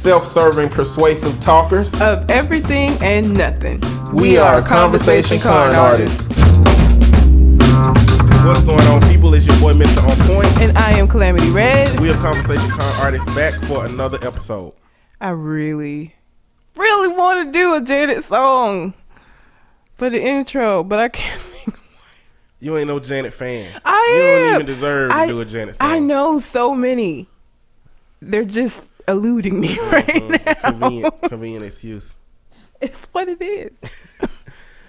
self-serving, persuasive talkers of everything and nothing. We are Conversation Con Artists. What's going on, people? It's your boy, Mr. On Point. And I am Calamity Red. We are Conversation Con Artists back for another episode. I really want to do a Janet song for the intro, but I can't think of one. You ain't no Janet fan. You don't even deserve to do a Janet song. I know so many. They're just eluding me right now. Convenient excuse. It's what it is.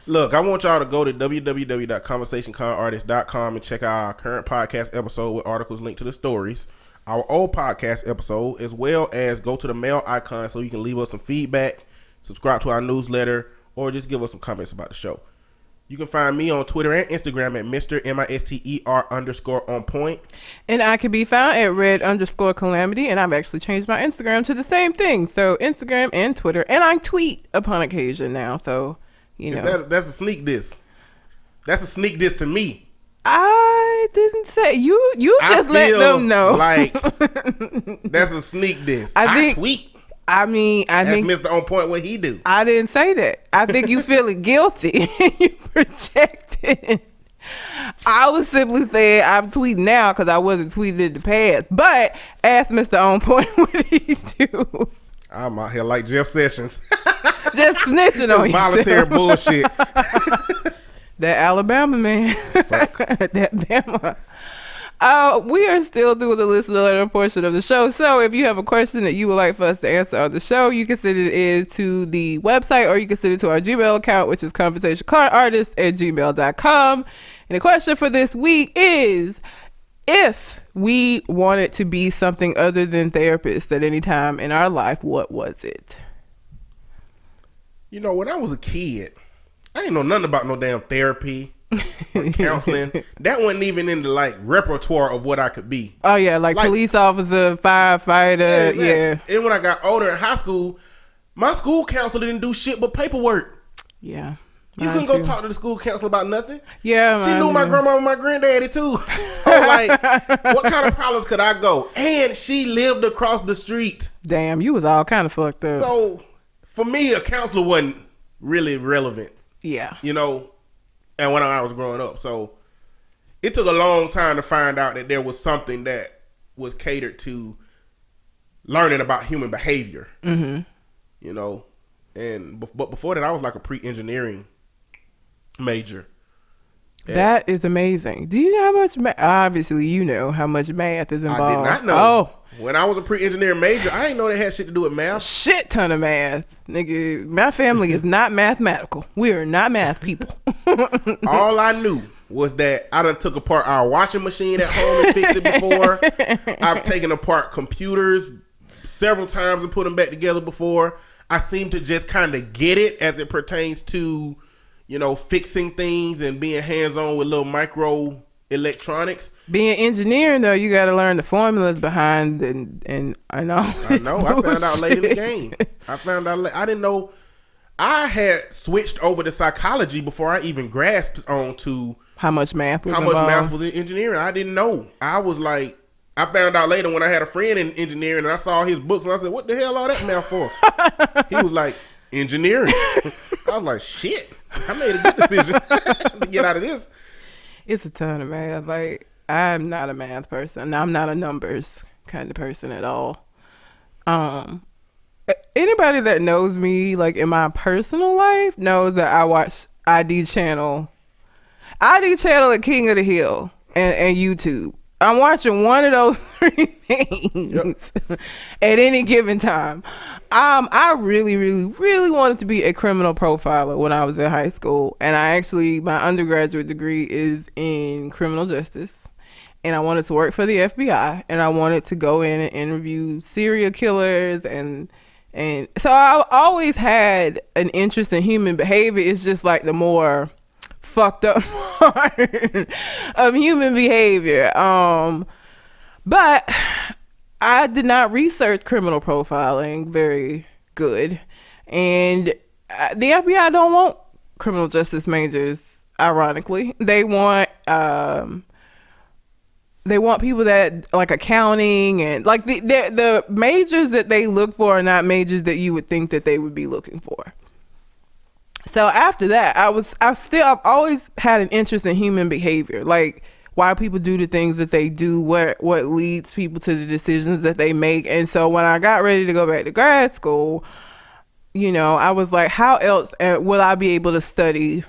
Look, I want y'all to go to www.conversationconartist.com and check out our current podcast episode with articles linked to the stories, our old podcast episode, as well as go to the mail icon so you can leave us some feedback, subscribe to our newsletter, or just give us some comments about the show. You can find me on Twitter and Instagram at Mr. MISTER_on-point. And I can be found at red_calamity, and I've actually changed my Instagram to the same thing. So Instagram and Twitter, and I tweet upon occasion now. So, you know. That's a sneak diss. That's a sneak diss to me. I didn't say. You just let them know. Like, that's a sneak diss. I tweet. I think Mr. On Point what he do. I didn't say that. I think you feeling guilty. You projecting. I was simply saying I'm tweeting now because I wasn't tweeting in the past. But ask Mr. On Point what he do. I'm out here like Jeff Sessions. Just snitching on yourself. Voluntary bullshit. That Alabama man. Fuck. That Bama. We are still doing the listener letter portion of the show. So if you have a question that you would like for us to answer on the show, you can send it in to the website, or you can send it to our Gmail account, which is conversationconartist@gmail.com. And the question for this week is, if we wanted to be something other than therapists at any time in our life, what was it? You know, when I was a kid, I didn't know nothing about no damn therapy. Or counseling. That wasn't even in the like repertoire of what I could be. Oh yeah, like police officer, firefighter. Yeah, exactly. Yeah. And when I got older in high school, my school counselor didn't do shit but paperwork. Yeah. You couldn't go talk to the school counselor about nothing. Yeah. She knew my grandma and my granddaddy too. So like, what kind of problems could I go? And she lived across the street. Damn, you was all kind of fucked up. So for me, a counselor wasn't really relevant. Yeah. You know. And when I was growing up. So it took a long time to find out that there was something that was catered to learning about human behavior. Mm-hmm. You know, but before that, I was like a pre-engineering major. That is amazing. Do you know how much obviously you know how much math is involved. I did not know. Oh. When I was a pre-engineering major, I didn't know that had shit to do with math. Shit ton of math. Nigga, my family is not mathematical. We are not math people. All I knew was that I done took apart our washing machine at home and fixed it before. I've taken apart computers several times and put them back together before. I seem to just kind of get it as it pertains to, you know, fixing things and being hands-on with little micro electronics. Being engineering though, you got to learn the formulas behind and I know. I found out late in the game. I didn't know. I had switched over to psychology before I even grasped on to how much math was in engineering. I didn't know. I was like, I found out later when I had a friend in engineering and I saw his books and I said, what the hell all that math for? He was like, engineering. I was like, shit, I made a good decision to get out of this. It's a ton of math. Like, I'm not a math person. I'm not a numbers kind of person at all. Anybody that knows me, like in my personal life, knows that I watch ID channel and King of the Hill and YouTube. I'm watching one of those three things at any given time. I really, really, really wanted to be a criminal profiler when I was in high school. And my undergraduate degree is in criminal justice. And I wanted to work for the FBI. And I wanted to go in and interview serial killers. And so I always had an interest in human behavior. It's just like the more fucked up part of human behavior. But I did not research criminal profiling very good, and the FBI don't want criminal justice majors. Ironically, they want they want people that like accounting and like the majors that they look for are not majors that you would think that they would be looking for. So after that, I've always had an interest in human behavior, like why people do the things that they do, what leads people to the decisions that they make. And so when I got ready to go back to grad school, you know, I was like, how else will I be able to study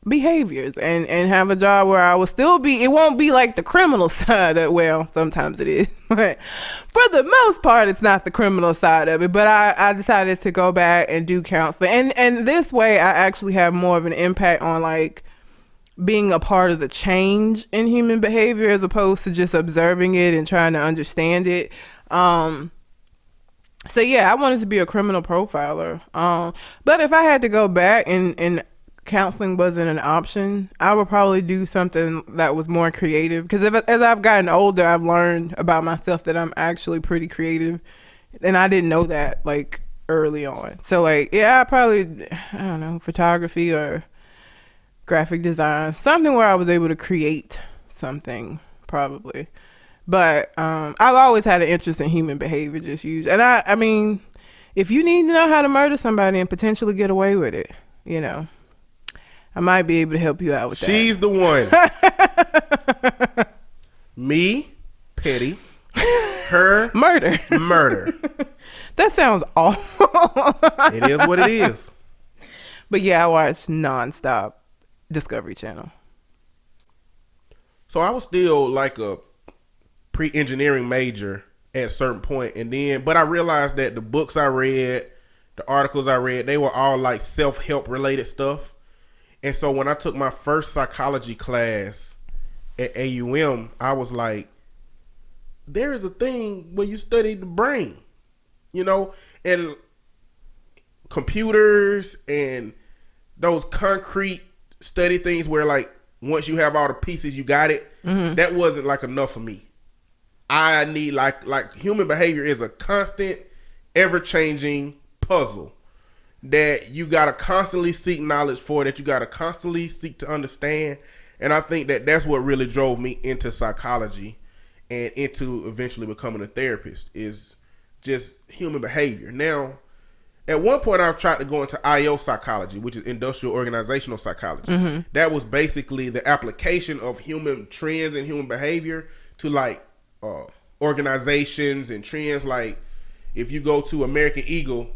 behaviors and have a job where I will still be, it won't be like the criminal side of, well, sometimes it is, but for the most part, it's not the criminal side of it. But I decided to go back and do counseling. And this way I actually have more of an impact on like being a part of the change in human behavior as opposed to just observing it and trying to understand it. So yeah, I wanted to be a criminal profiler. But if I had to go back and counseling wasn't an option, I would probably do something that was more creative. Because as I've gotten older, I've learned about myself that I'm actually pretty creative. And I didn't know that like early on. So like, yeah, I don't know, photography or graphic design, something where I was able to create something probably. But I've always had an interest in human behavior, just use. And I mean, if you need to know how to murder somebody and potentially get away with it, you know, I might be able to help you out with that. She's the one. Me, petty. Her, murder. That sounds awful. It is what it is. But yeah, I watch nonstop Discovery Channel. So I was still like a pre-engineering major at a certain point, and then, but I realized that the books I read, the articles I read, they were all like self-help related stuff. And so when I took my first psychology class at AUM, I was like, there is a thing where you study the brain, you know, and computers and those concrete study things where like once you have all the pieces, you got it. Mm-hmm. That wasn't like enough for me. I need like human behavior is a constant, ever-changing puzzle that you got to constantly seek knowledge for, that you got to constantly seek to understand. And I think that that's what really drove me into psychology and into eventually becoming a therapist, is just human behavior. Now, at one point I tried to go into IO psychology, which is industrial organizational psychology. Mm-hmm. That was basically the application of human trends and human behavior to like organizations and trends. Like if you go to American Eagle,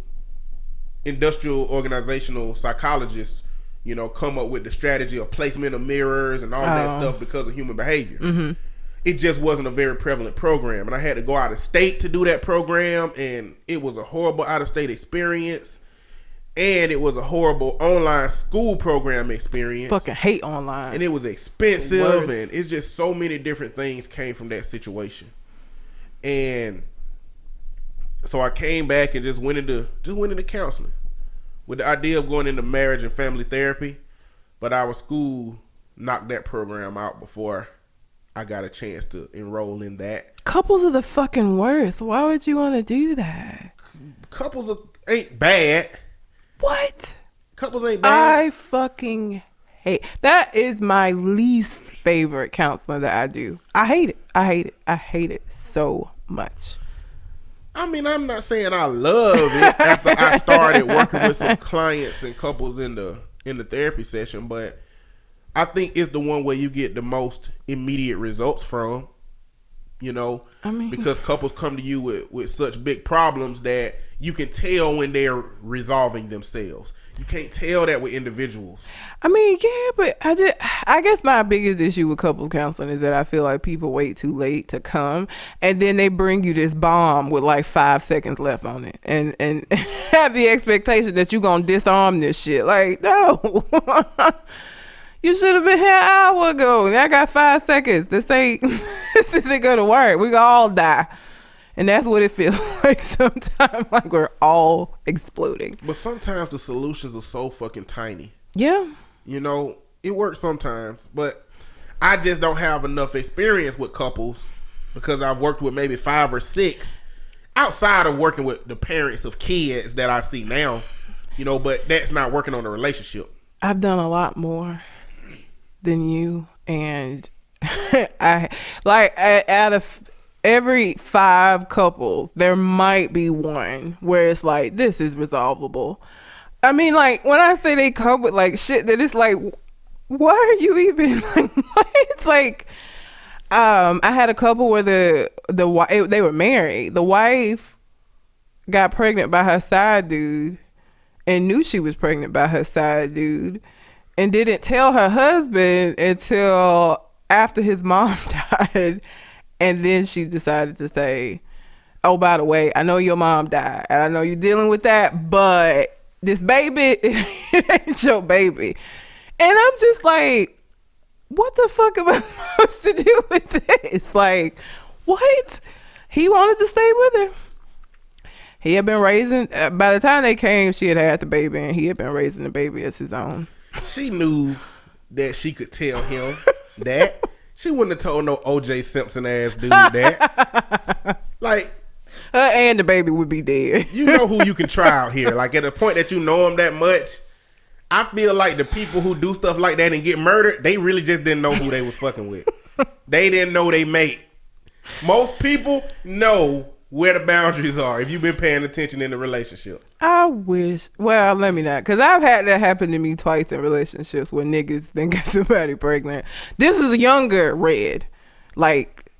industrial organizational psychologists, you know, come up with the strategy of placement of mirrors and all that stuff because of human behavior. Mm-hmm. It just wasn't a very prevalent program, and I had to go out of state to do that program, and it was a horrible out of state experience, and it was a horrible online school program experience. Fucking hate online. And it was expensive, and it's just so many different things came from that situation. And so I came back and just went into counseling with the idea of going into marriage and family therapy, but our school knocked that program out before I got a chance to enroll in that. Couples are the fucking worst. Why would you want to do that? Couples ain't bad. What? Couples ain't bad. I fucking hate. That is my least favorite counseling that I do. I hate it. I hate it so much. I mean, I'm not saying I love it after I started working with some clients and couples in the therapy session, but I think it's the one where you get the most immediate results from, you know, because couples come to you with such big problems that you can tell when they're resolving themselves. You can't tell that with individuals. I mean, yeah, but I guess my biggest issue with couples counseling is that I feel like people wait too late to come, and then they bring you this bomb with like 5 seconds left on it, and have the expectation that you're gonna disarm this shit. Like, no. You should have been here an hour ago. And I got 5 seconds. This isn't gonna work. We gonna all die. And that's what it feels like sometimes, like we're all exploding. But sometimes the solutions are so fucking tiny. Yeah. You know, it works sometimes, but I just don't have enough experience with couples because I've worked with maybe 5 or 6 outside of working with the parents of kids that I see now, you know, but that's not working on a relationship. I've done a lot more than you, and I like out of every 5 couples, there might be one where it's like this is resolvable. I mean, like when I say they come with like shit that it's like, why are you even like? It's like, I had a couple where they were married. The wife got pregnant by her side dude and knew she was pregnant by her side dude and didn't tell her husband until after his mom died. And then she decided to say, oh, by the way, I know your mom died and I know you're dealing with that, but this baby, it ain't your baby. And I'm just like, what the fuck am I supposed to do with this? Like, what? He wanted to stay with her. He had been raising, by the time they came, she had the baby, and he had been raising the baby as his own. She knew that she could tell him that. She wouldn't have told no O.J. Simpson ass dude that. Like, her and the baby would be dead. You know who you can try out here. Like, at a point that you know him that much, I feel like the people who do stuff like that and get murdered, they really just didn't know who they was fucking with. They didn't know they mate. Most people know where the boundaries are if you've been paying attention in the relationship. I wish. Well, let me not, because I've had that happen to me twice in relationships where niggas then got somebody pregnant. This is a younger Red, like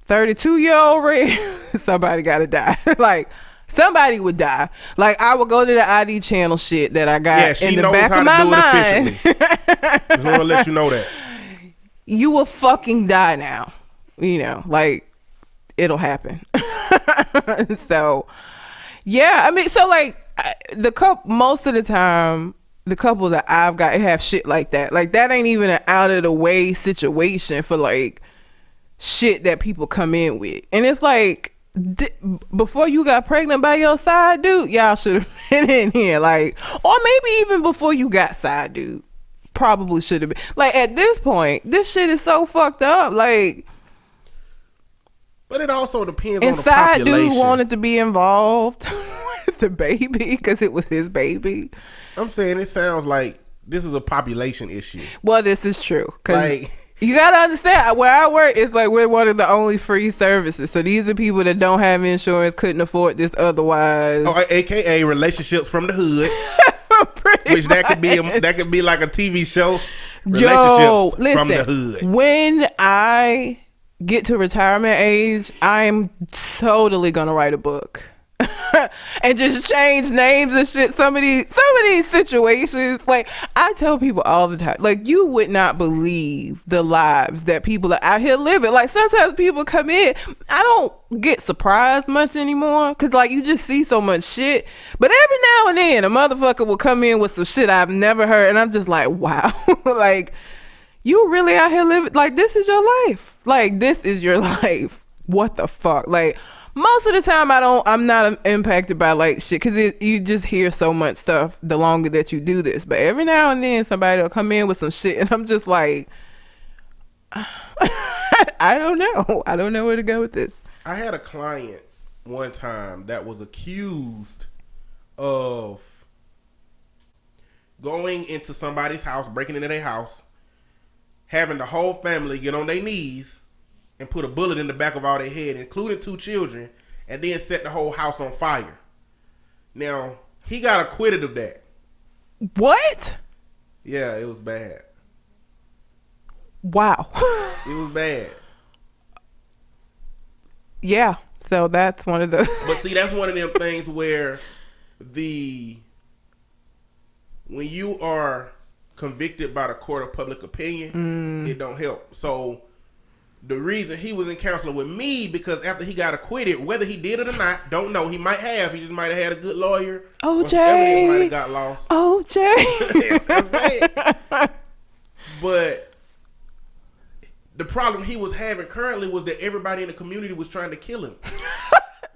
32-year-old Red. Somebody gotta die. Like somebody would die. Like I would go to the ID channel shit that I got in the back of my mind. Just want to let you know that you will fucking die now. You know, like. It'll happen. So, yeah. I mean, so like most of the time, the couples that I've got have shit like that. Like that ain't even an out of the way situation for like shit that people come in with. And it's like before you got pregnant by your side dude, y'all should have been in here. Like, or maybe even before you got side dude, probably should have been. Like at this point, this shit is so fucked up. Like. But it also depends on the population. population. Dude wanted to be involved with the baby because it was his baby. I'm saying it sounds like this is a population issue. Well, this is true. Like, you gotta understand, where I work, it's like we're one of the only free services. So these are people that don't have insurance, couldn't afford this otherwise. Oh, AKA relationships from the hood. Which that could be like a TV show. Relationships from the hood. When I get to retirement age, I'm totally gonna write a book and just change names and shit. Some of these situations, like I tell people all the time, like you would not believe the lives that people are out here living. Like sometimes people come in, I don't get surprised much anymore because like you just see so much shit. But every now and then a motherfucker will come in with some shit I've never heard, and I'm just like, wow. Like you really out here living, like this is your life. Like this is your life. What the fuck? Like most of the time I'm not impacted by like shit because you just hear so much stuff the longer that you do this. But every now and then somebody will come in with some shit and I'm just like, I don't know. I don't know where to go with this. I had a client one time that was accused of going into somebody's house, breaking into their house, having the whole family get on their knees and put a bullet in the back of all their head, including 2 children, and then set the whole house on fire. Now, he got acquitted of that. What? Yeah, it was bad. Wow. It was bad. Yeah, so that's one of those. But see, that's one of them things where when you are convicted by the court of public opinion, it don't help. So the reason he was in counseling with me, because after he got acquitted, whether he did it or not, don't know. He might have. He just might have had a good lawyer. OJ. Evidence might have got lost. OJ. You know what I'm saying? But the problem he was having currently was that everybody in the community was trying to kill him.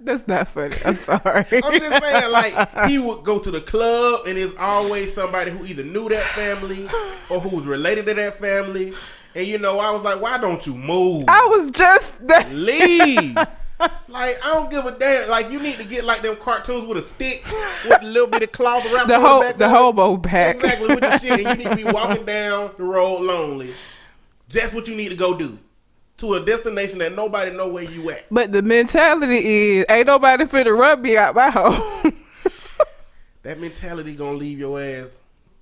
That's not funny. I'm sorry. I'm just saying, like, he would go to the club and there's always somebody who either knew that family or who was related to that family. And, you know, I was like, why don't you move? I was just leave. Like, I don't give a damn. Like, you need to get like them cartoons with a stick with a little bit of cloth wrapped on the back. The hobo pack. Exactly, with the shit. And you need to be walking down the road lonely. That's what you need to go do. to a destination that nobody know where you at. But the mentality is, ain't nobody finna run me out my home. That mentality gonna leave your ass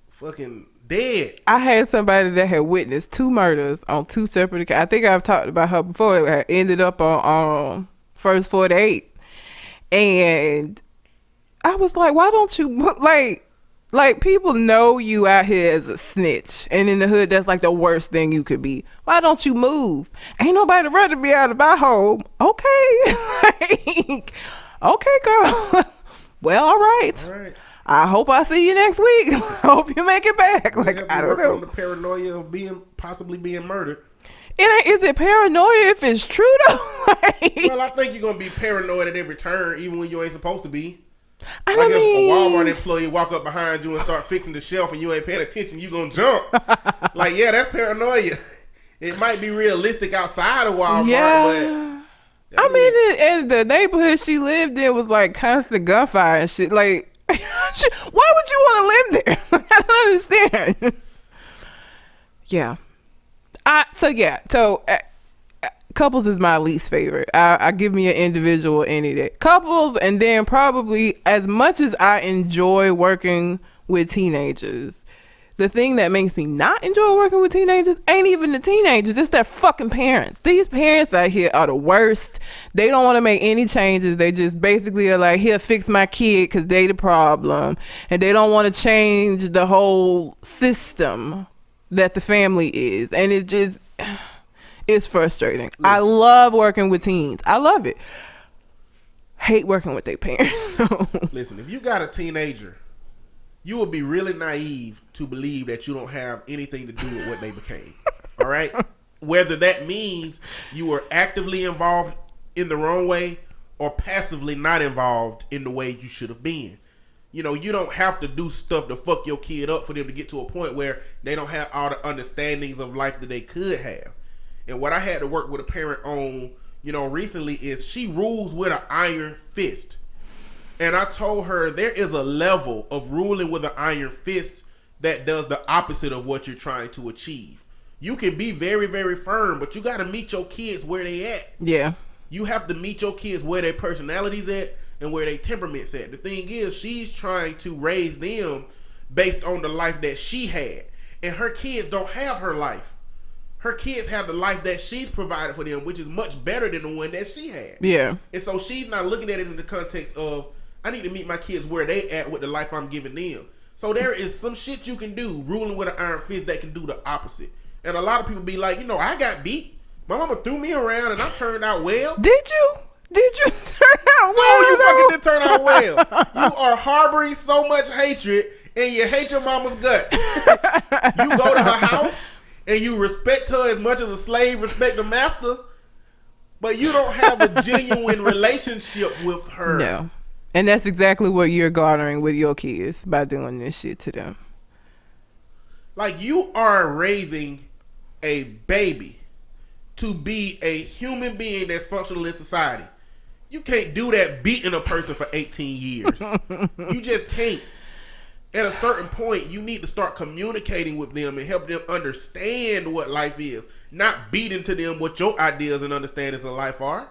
fucking dead. I had somebody that had witnessed 2 murders on 2 separate occasions. I think I've talked about her before. It ended up on First 48. And I was like, why don't you, like people know you out here as a snitch. And in the hood, that's like the worst thing you could be. Why don't you move? Ain't nobody running me out of my home. Okay. Like, okay, girl. Well, all right. All right. I hope I see you next week. I hope you make it back. Like, I don't know. On the paranoia of possibly being murdered. Is it paranoia if it's true though? Like, well, I think you're gonna be paranoid at every turn, even when you ain't supposed to be. I like mean, if a Walmart employee walk up behind you and start fixing the shelf and you ain't paying attention, you gonna jump. Like, yeah, that's paranoia. It might be realistic outside of Walmart, but I mean, and the neighborhood she lived in was like constant gunfire and shit. Like, why would you want to live there? I don't understand. Yeah. So couples is my least favorite. I give me an individual any day. Couples, and then probably as much as I enjoy working with teenagers, the thing that makes me not enjoy working with teenagers ain't even the teenagers. It's their fucking parents. These parents out here are the worst. They don't want to make any changes. They just basically are like, here, fix my kid because they the problem. And they don't want to change the whole system that the family is. And it just, it's frustrating. Listen. I love working with teens. I love it. Hate working with their parents. Listen, if you got a teenager, you would be really naive to believe that you don't have anything to do with what they became. All right? Whether that means you were actively involved in the wrong way or passively not involved in the way you should have been. You know, you don't have to do stuff to fuck your kid up for them to get to a point where they don't have all the understandings of life that they could have. And what I had to work with a parent on, you know, recently is she rules with an iron fist. And I told her there is a level of ruling with an iron fist that does the opposite of what you're trying to achieve. You can be very, very firm, but you got to meet your kids where they at. Yeah. You have to meet your kids where their personality's at and where their temperament's at. The thing is, she's trying to raise them based on the life that she had. And her kids don't have her life. Her kids have the life that she's provided for them, which is much better than the one that she had. Yeah. And so she's not looking at it in the context of, I need to meet my kids where they at with the life I'm giving them. So there is some shit you can do, ruling with an iron fist, that can do the opposite. And a lot of people be like, you know, I got beat. My mama threw me around and I turned out well. Did you? Did you turn out well? No, you fucking didn't turn out well. You are harboring so much hatred and you hate your mama's guts. You go to her house and you respect her as much as a slave respect the master, but you don't have a genuine relationship with her. No. And that's exactly what you're garnering with your kids by doing this shit to them. Like, you are raising a baby to be a human being that's functional in society. You can't do that beating a person for 18 years. You just can't. At a certain point, you need to start communicating with them and help them understand what life is. Not beating to them what your ideas and understandings of life are.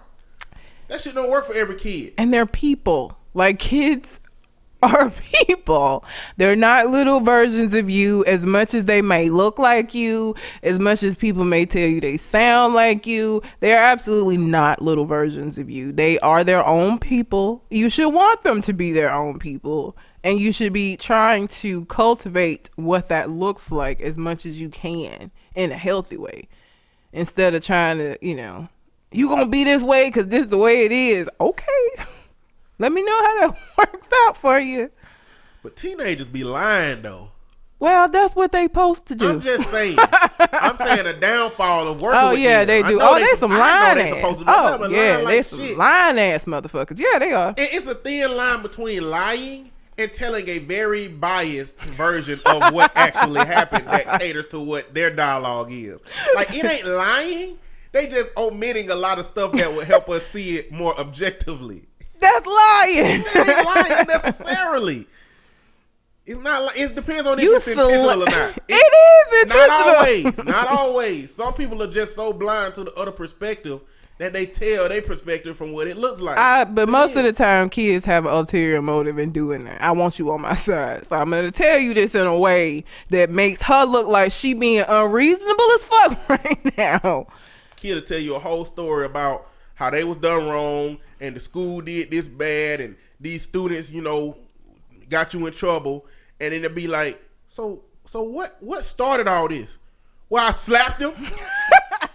That shit don't work for every kid. And they're people. Like, kids are people. They're not little versions of you, as much as they may look like you, as much as people may tell you they sound like you. They are absolutely not little versions of you. They are their own people. You should want them to be their own people. And you should be trying to cultivate what that looks like as much as you can in a healthy way. Instead of trying to, you know, you gonna be this way because this is the way it is. Okay. Let me know how that works out for you. But teenagers be lying, though. Well, that's what they supposed to do. I'm just saying. I'm saying a downfall of working with yeah, them. they do. They some lying ass. Oh, yeah, they some shit. lying ass motherfuckers. Yeah, they are. It's a thin line between lying and telling a very biased version of what actually happened that caters to what their dialogue is. Like, it ain't lying. They just omitting a lot of stuff that would help us see it more objectively. That's lying. That ain't lying necessarily. It's not like, it depends on if You it's intentional or not. It is intentional. Not always. Some people are just so blind to the other perspective that they tell their perspective from what it looks like. But most of the time, kids have an ulterior motive in doing that. I want you on my side, so I'm gonna tell you this in a way that makes her look like she being unreasonable as fuck right now. Kid will tell you a whole story about how they was done wrong and the school did this bad and these students, you know, got you in trouble, and then they'll be like, so what started all this? Well, I slapped him.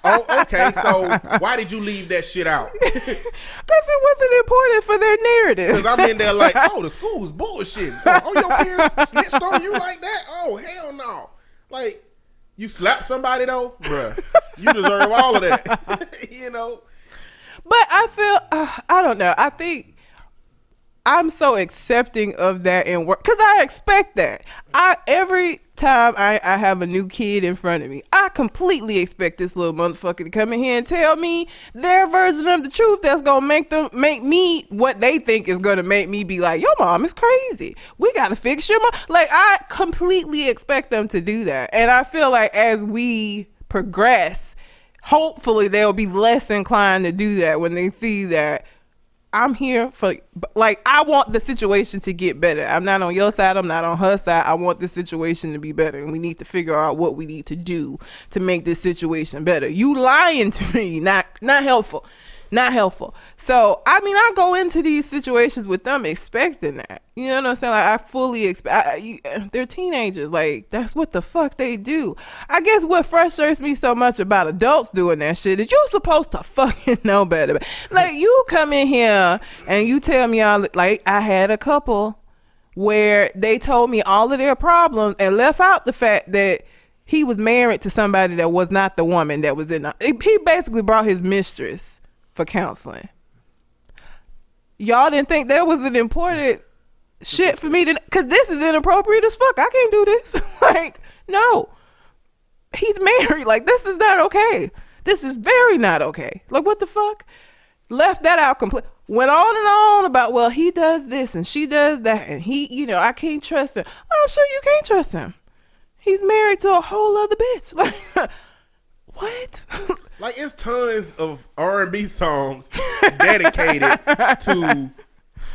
Oh, okay. So why did you leave that shit out? Because it wasn't important for their narrative. Because I'm in there like, oh, the school's bullshit. Oh, your parents snitched on you like that? Oh, hell no. Like, you slapped somebody though? Bruh, you deserve all of that. You know? But I feel, I don't know. I think I'm so accepting of that in work because I expect that. Every time I have a new kid in front of me, I completely expect this little motherfucker to come in here and tell me their version of the truth that's gonna make me what they think is gonna make me be like, your mom is crazy. We gotta fix your mom. Like, I completely expect them to do that, and I feel like as we progress, hopefully they'll be less inclined to do that when they see that I'm here for, like, I want the situation to get better. I'm not on your side. I'm not on her side. I want the situation to be better. And we need to figure out what we need to do to make this situation better. You lying to me, not helpful. Not helpful. So, I mean, I go into these situations with them expecting that. You know what I'm saying? Like, I fully expect, they're teenagers. Like, that's what the fuck they do. I guess what frustrates me so much about adults doing that shit is you're supposed to fucking know better. Like, you come in here and you tell me all, like, I had a couple where they told me all of their problems and left out the fact that he was married to somebody that was not the woman that was in the, he basically brought his mistress for counseling. Y'all didn't think that was an important shit for me to, because this is inappropriate as fuck. I can't do this. Like, no, he's married. Like, this is not okay. This is very not okay. Like, what the fuck? Left that out completely. Went on and on about, well, he does this and she does that, and he, you know, I can't trust him. I'm sure you can't trust him. He's married to a whole other bitch. Like, what? Like, it's tons of R&B songs dedicated to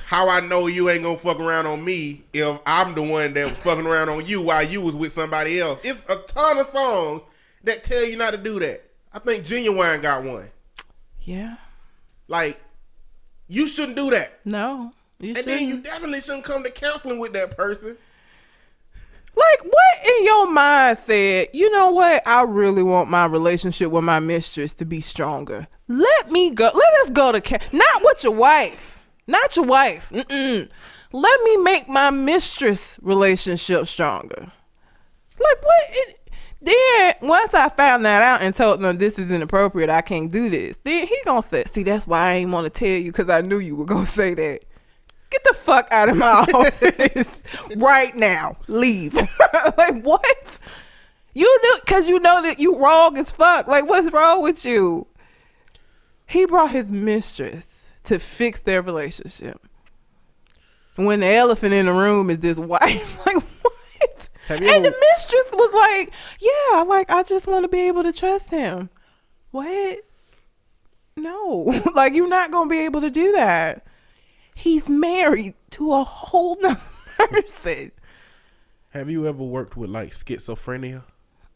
how I know you ain't gonna fuck around on me if I'm the one that was fucking around on you while you was with somebody else. It's a ton of songs that tell you not to do that. I think Genuine got one. Yeah. Like, you shouldn't do that. No, you shouldn't. And then you definitely shouldn't come to counseling with that person. Like, what in your mind said, you know what? I really want my relationship with my mistress to be stronger. Let me go. Let us go to not with your wife. Not your wife. Mm-mm. Let me make my mistress relationship stronger. Like, what? Then, once I found that out and told them this is inappropriate, I can't do this, then he gonna say, see, that's why I ain't want to tell you, because I knew you were gonna say that. Get the fuck out of my office right now. Leave. Like, what? You knew, because you know that you wrong as fuck. Like, what's wrong with you? He brought his mistress to fix their relationship. When the elephant in the room is this wife. Like, what? And the mistress was like, yeah, like, I just want to be able to trust him. What? No. Like, you're not going to be able to do that. He's married to a whole nother person. Have you ever worked with, like, schizophrenia?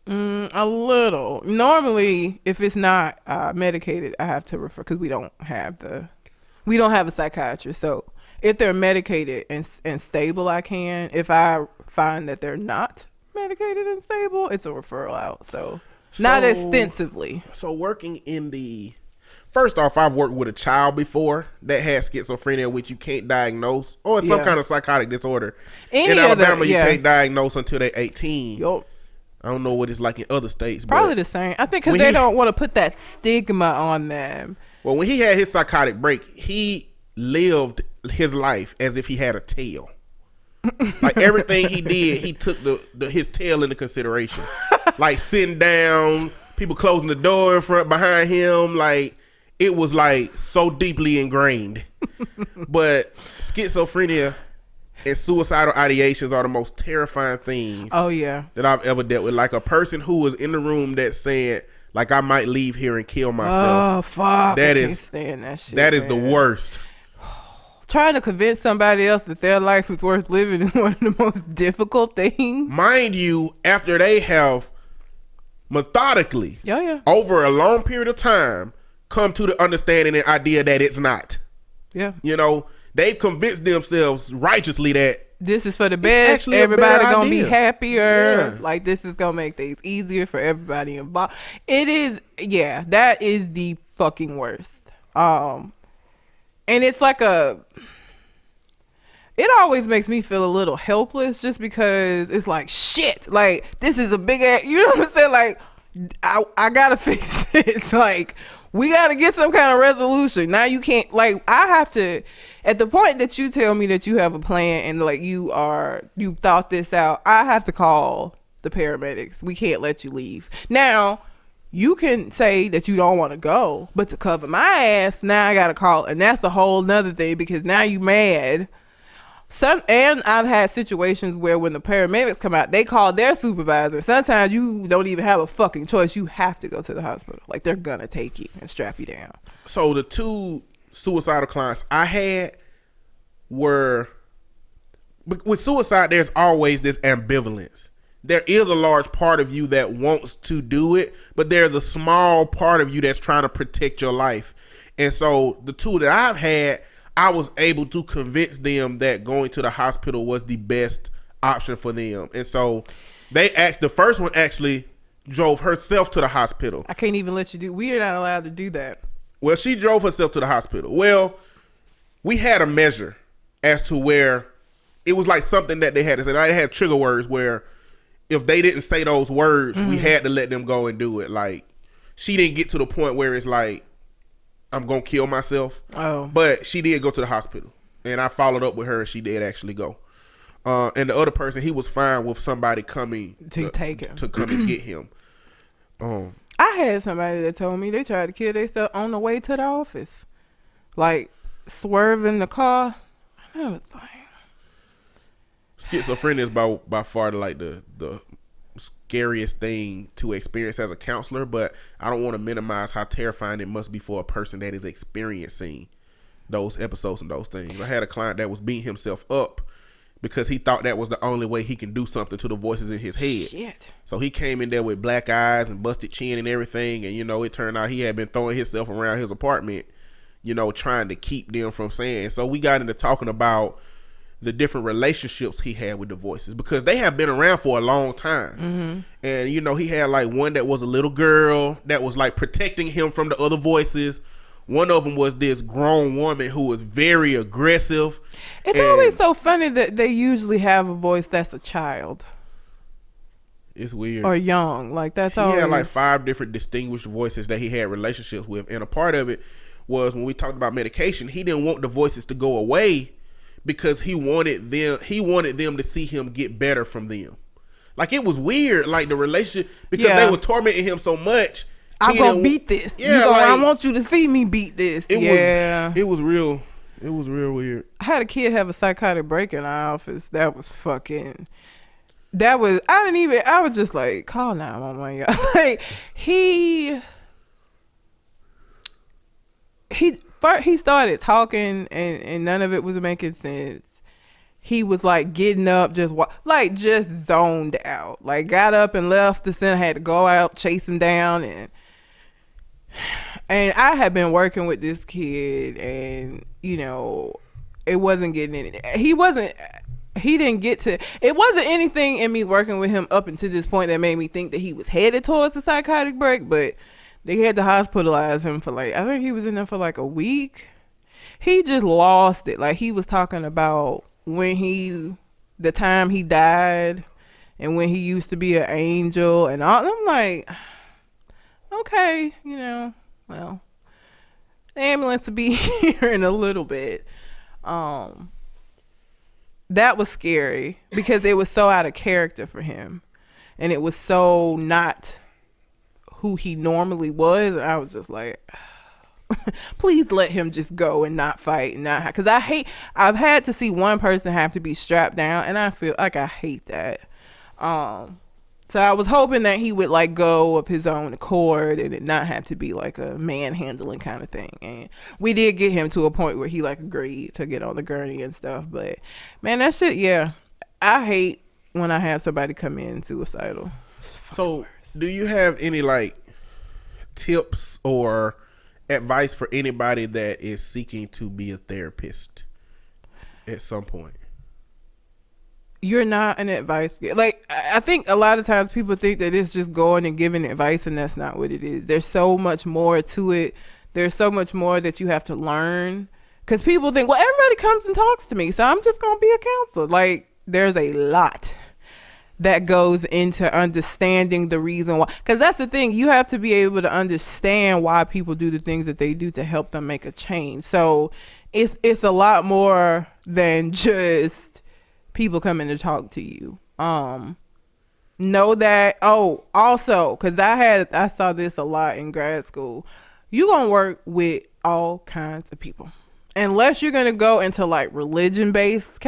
A little. Normally, if it's not medicated, I have to refer, because we don't have a psychiatrist. So if they're medicated and stable, I can. If I find that they're not medicated and stable, it's a referral out. So not extensively. So working in the... First off, I've worked with a child before that had schizophrenia, which you can't diagnose, or some kind of psychotic disorder. In Alabama, you can't diagnose until they're 18. Yep. I don't know what it's like in other states. Probably the same. I think because they don't want to put that stigma on them. Well, when he had his psychotic break, he lived his life as if he had a tail. Like, everything he did, he took his tail into consideration. Like, sitting down, people closing the door in front behind him, like... It was like so deeply ingrained. But schizophrenia, And suicidal ideations are the most terrifying things. Oh yeah. That I've ever dealt with. Like a person who was in the room that said, like, I might leave here and kill myself. Oh fuck! That I is can't stand that shit. That is the worst. Trying to convince somebody else that their life is worth living is one of the most difficult things. Mind you, after they have methodically, over a long period of time, come to the understanding and idea that it's not. Yeah. You know, they've convinced themselves righteously that this is for the best. Everybody gonna be happier. Yeah. Like, this is gonna make things easier for everybody involved. It is, yeah, that is the fucking worst. And it's like it always makes me feel a little helpless, just because it's like, shit, like, this is a big ass, you know what I'm saying? Like, I gotta fix this. Like, we gotta get some kind of resolution. Now you can't, like, I have to, at the point that you tell me that you have a plan and like you thought this out, I have to call the paramedics. We can't let you leave. Now, you can say that you don't want to go, but to cover my ass, now I gotta call, and that's a whole nother thing, because now you mad. And I've had situations where when the paramedics come out, they call their supervisor. Sometimes you don't even have a fucking choice. You have to go to the hospital. Like, they're gonna take you and strap you down. So the two suicidal clients I had were, with suicide, there's always this ambivalence. There is a large part of you that wants to do it, but there's a small part of you that's trying to protect your life. And so the two that I've had, I was able to convince them that going to the hospital was the best option for them. And so the first one actually drove herself to the hospital. I can't even let you we are not allowed to do that. Well, she drove herself to the hospital. Well, we had a measure as to where it was like something that they had to say. I had trigger words where if they didn't say those words, we had to let them go and do it. Like, she didn't get to the point where it's like, I'm going to kill myself. Oh. But she did go to the hospital. And I followed up with her, and she did actually go. And the other person, he was fine with somebody coming to take him, to come and get him. I had somebody that told me they tried to kill themselves on the way to the office. Like, swerving the car. I was like, schizophrenia is by far the scariest thing to experience as a counselor, but I don't want to minimize how terrifying it must be for a person that is experiencing those episodes and those things. I had a client that was beating himself up because he thought that was the only way he can do something to the voices in his head. Shit. So he came in there with black eyes and busted chin and everything, and it turned out he had been throwing himself around his apartment, trying to keep them from saying. So we got into talking about the different relationships he had with the voices, because they have been around for a long time. And he had like one that was a little girl that was like protecting him from the other voices. One of them was this grown woman who was very aggressive. It's always so funny that they usually have a voice that's a child. It's weird. Or young. Like, that's all. He had like 5 different distinguished voices that he had relationships with, and a part of it was when we talked about medication, he didn't want the voices to go away, because he wanted them to see him get better from them. Like, it was weird, like the relationship, because they were tormenting him so much. I'm gonna beat this. Yeah, I want you to see me beat this. It was real weird. I had a kid have a psychotic break in our office. I was just like, call 911, y'all. Like, he started talking and none of it was making sense. He was like getting up, just zoned out. Like, got up and left the center, had to go out, chase him down, and I had been working with this kid, and it wasn't getting in. It wasn't anything in me working with him up until this point that made me think that he was headed towards a psychotic break, but they had to hospitalize him for I think he was in there for like a week. He just lost it. Like, he was talking about the time he died and when he used to be an angel and all. I'm like, okay, well, the ambulance will be here in a little bit. That was scary because it was so out of character for him, and it was so not who he normally was, and I was just like, please let him just go and not fight and not, because I've had to see one person have to be strapped down, and I feel like I hate that. So I was hoping that he would like go of his own accord and it not have to be like a manhandling kind of thing. And we did get him to a point where he like agreed to get on the gurney and stuff. But man, that shit, yeah, I hate when I have somebody come in suicidal. So do you have any like tips or advice for anybody that is seeking to be a therapist at some point? You're not an advice. Like, I think a lot of times people think that it's just going and giving advice, and that's not what it is. There's so much more to it. There's so much more that you have to learn. Because people think, well, everybody comes and talks to me, so I'm just going to be a counselor. Like, there's a lot that goes into understanding the reason why. Because that's the thing. You have to be able to understand why people do the things that they do to help them make a change. So it's a lot more than just people coming to talk to you. Know that. Oh, also, because I saw this a lot in grad school. You gonna work with all kinds of people. Unless you're gonna go into like religion based,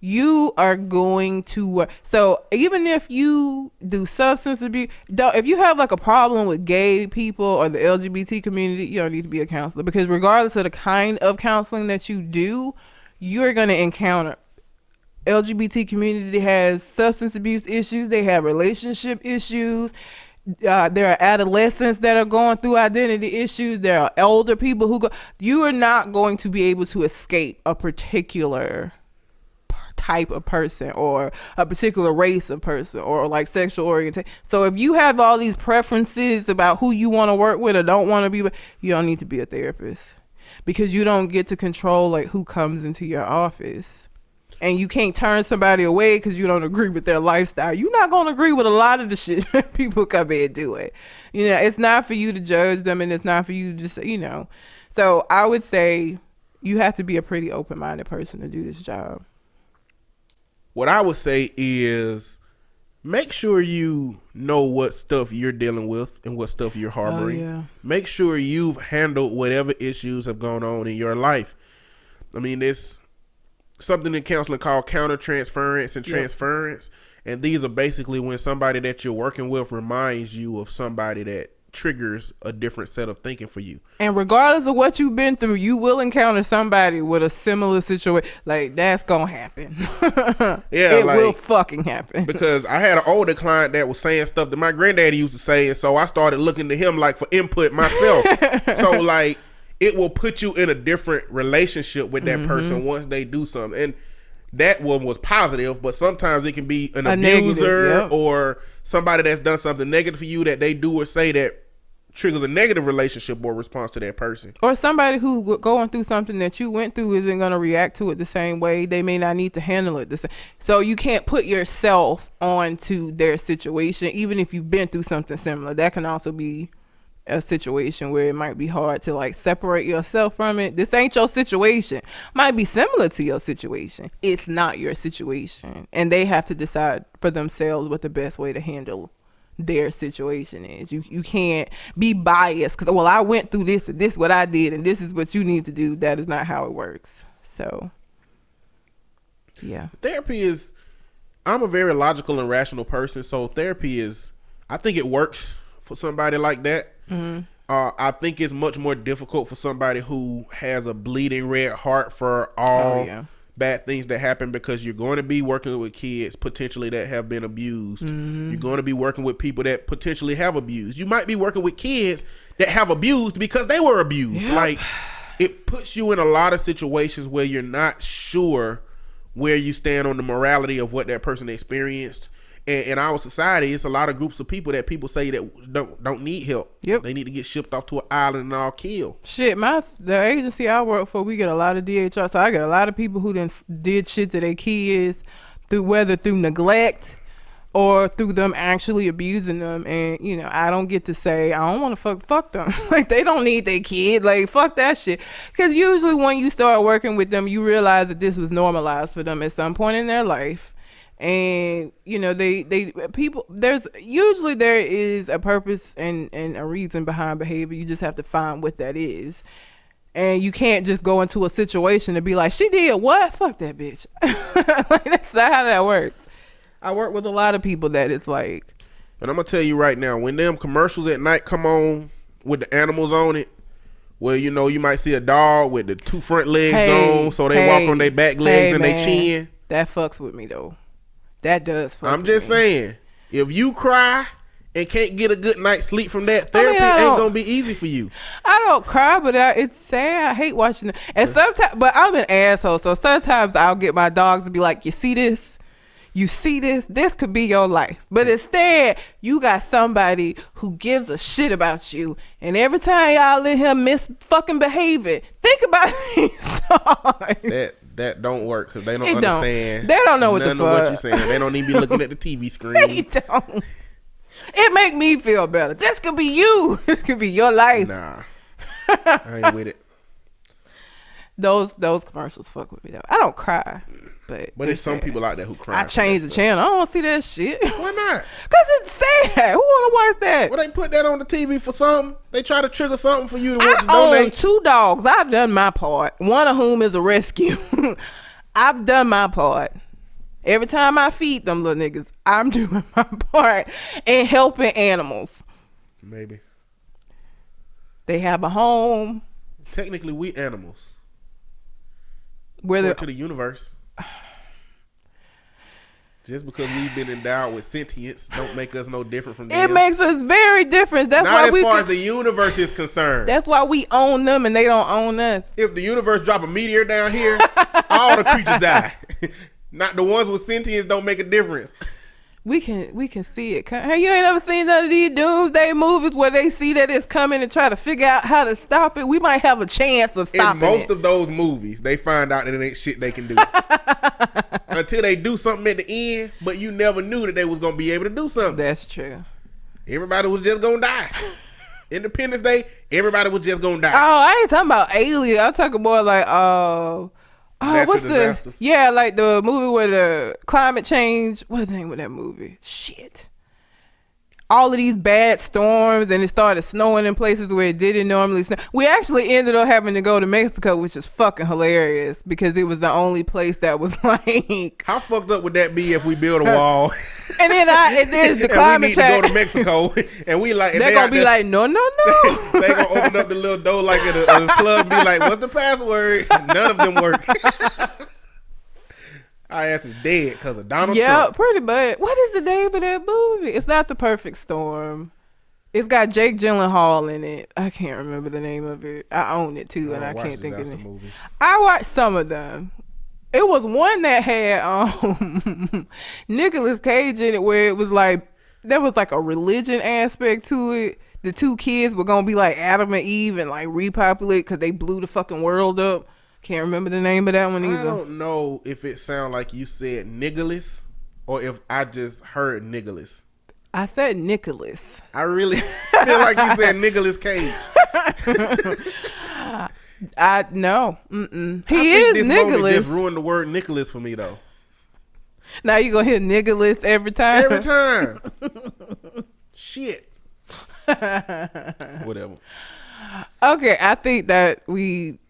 you are going to work. So even if you do substance abuse, if you have like a problem with gay people or the LGBT community, you don't need to be a counselor, because regardless of the kind of counseling that you do, you're gonna encounter. LGBT community has substance abuse issues. They have relationship issues. There are adolescents that are going through identity issues. There are older people who go. You are not going to be able to escape a particular type of person or a particular race of person or like sexual orientation. So if you have all these preferences about who you want to work with or don't want to be with, you don't need to be a therapist, because you don't get to control like who comes into your office. And you can't turn somebody away because you don't agree with their lifestyle. You're not going to agree with a lot of the shit people come in and do it. You know, it's not for you to judge them, and it's not for you to just, you know. So I would say you have to be a pretty open-minded person to do this job. What I would say is make sure you know what stuff you're dealing with and what stuff you're harboring. Yeah. Make sure you've handled whatever issues have gone on in your life. I mean, it's something in counseling called countertransference and transference. And these are basically when somebody that you're working with reminds you of somebody that triggers a different set of thinking for you. And regardless of what you've been through, you will encounter somebody with a similar situation. Like, that's gonna happen. Yeah, it will fucking happen. Because I had an older client that was saying stuff that my granddaddy used to say, and so I started looking to him like for input myself. So like, it will put you in a different relationship with that person once they do something. And that one was positive, but sometimes it can be an abuser or somebody that's done something negative for you that they do or say that triggers a negative relationship or response to that person. Or somebody who going through something that you went through isn't going to react to it the same way. They may not need to handle it the same. So you can't put yourself onto their situation, even if you've been through something similar. That can also be a situation where it might be hard to like separate yourself from it. This ain't your situation. Might be similar to your situation. It's not your situation, and they have to decide for themselves what the best way to handle their situation is. You can't be biased because, well, I went through this and this is what I did and this is what you need to do. That is not how it works. So yeah, therapy is, I'm a very logical and rational person, so therapy is, I think it works for somebody like that. I think it's much more difficult for somebody who has a bleeding red heart for all bad things that happen, because you're going to be working with kids potentially that have been abused. You're going to be working with people that potentially have abused. You might be working with kids that have abused because they were abused. Like, it puts you in a lot of situations where you're not sure where you stand on the morality of what that person experienced. And in our society, it's a lot of groups of people that people say that don't need help. They need to get shipped off to an island and all killed. Shit, the agency I work for, we get a lot of DHR. So I get a lot of people who did shit to their kids, whether through neglect or through them actually abusing them. And, you know, I don't get to say, I don't want to fuck them. Like, they don't need their kid. Like, fuck that shit. Because usually when you start working with them, you realize that this was normalized for them at some point in their life. And, you know, there is a purpose and a reason behind behavior. You just have to find what that is. And you can't just go into a situation and be like, she did what? Fuck that bitch. Like, that's not how that works. I work with a lot of people that it's like. And I'm going to tell you right now, when them commercials at night come on with the animals on it, where, you know, you might see a dog with the 2 front legs gone, so they walk on their back legs and their chin. That fucks with me, though. That does fuck I'm just saying, if you cry and can't get a good night's sleep from that, therapy ain't gonna be easy for you. I don't cry, but it's sad. I hate watching it. And sometimes, but I'm an asshole, so sometimes I'll get my dogs to be like, you see this? You see this? This could be your life. But instead, you got somebody who gives a shit about you. And every time y'all let him miss fucking behaving, think about these songs. That don't work because they don't understand. They don't know what the fuck. None of what you're saying. They don't even be looking at the TV screen. They don't. It make me feel better. This could be you. This could be your life. Nah, I ain't with it. Those commercials fuck with me though. I don't cry, but there's some people out there who cry. I changed the channel. I don't want to see that shit. Why not? Cause it's sad. Who want to watch that? Well, they put that on the TV for something. They try to trigger something for you to want to donate. I own 2 dogs. I've done my part. One of whom is a rescue. I've done my part. Every time I feed them little niggas, I'm doing my part in helping animals. Maybe. They have a home. Technically, we animals. Where to the universe. Just because we've been endowed with sentience don't make us no different from them. It makes us very different. That's not why as far as the universe is concerned. That's why we own them and they don't own us. If the universe drop a meteor down here, all the creatures die. Not the ones with sentience don't make a difference. We can see it. Hey, you ain't ever seen none of these doomsday movies where they see that it's coming and try to figure out how to stop it? We might have a chance of stopping it. In most of those movies, they find out that it ain't shit they can do. Until they do something at the end, but you never knew that they was going to be able to do something. That's true. Everybody was just going to die. Independence Day, everybody was just going to die. Oh, I ain't talking about Alien. I'm talking more like, what's disasters. like the movie where the climate change. What's the name of that movie? Shit. All of these bad storms and it started snowing in places where it didn't normally snow. We actually ended up having to go to Mexico, which is fucking hilarious because it was the only place that was like. How fucked up would that be if we build a wall? And then the climate change. We need to go to Mexico and we like. They're gonna be like, no. They gonna open up the little door like at a club and be like, what's the password? None of them work. Our ass is dead because of Donald Trump. Yeah, pretty much. What is the name of that movie? It's not The Perfect Storm. It's got Jake Gyllenhaal in it. I can't remember the name of it. I own it too, and I can't think of it. Movies. I watched some of them. It was one that had Nicolas Cage in it, where it was like there was like a religion aspect to it. The 2 kids were gonna be like Adam and Eve and like repopulate because they blew the fucking world up. Can't remember the name of that one either. I don't know if it sound like you said Nicholas or if I just heard Nicholas. I said Nicholas. I really feel like you said Nicolas Cage. No. He I is think this Nicholas. Moment just ruined the word Nicholas for me though. Now you gonna hear Nicholas every time. Every time. Shit. Whatever. Okay, I think that we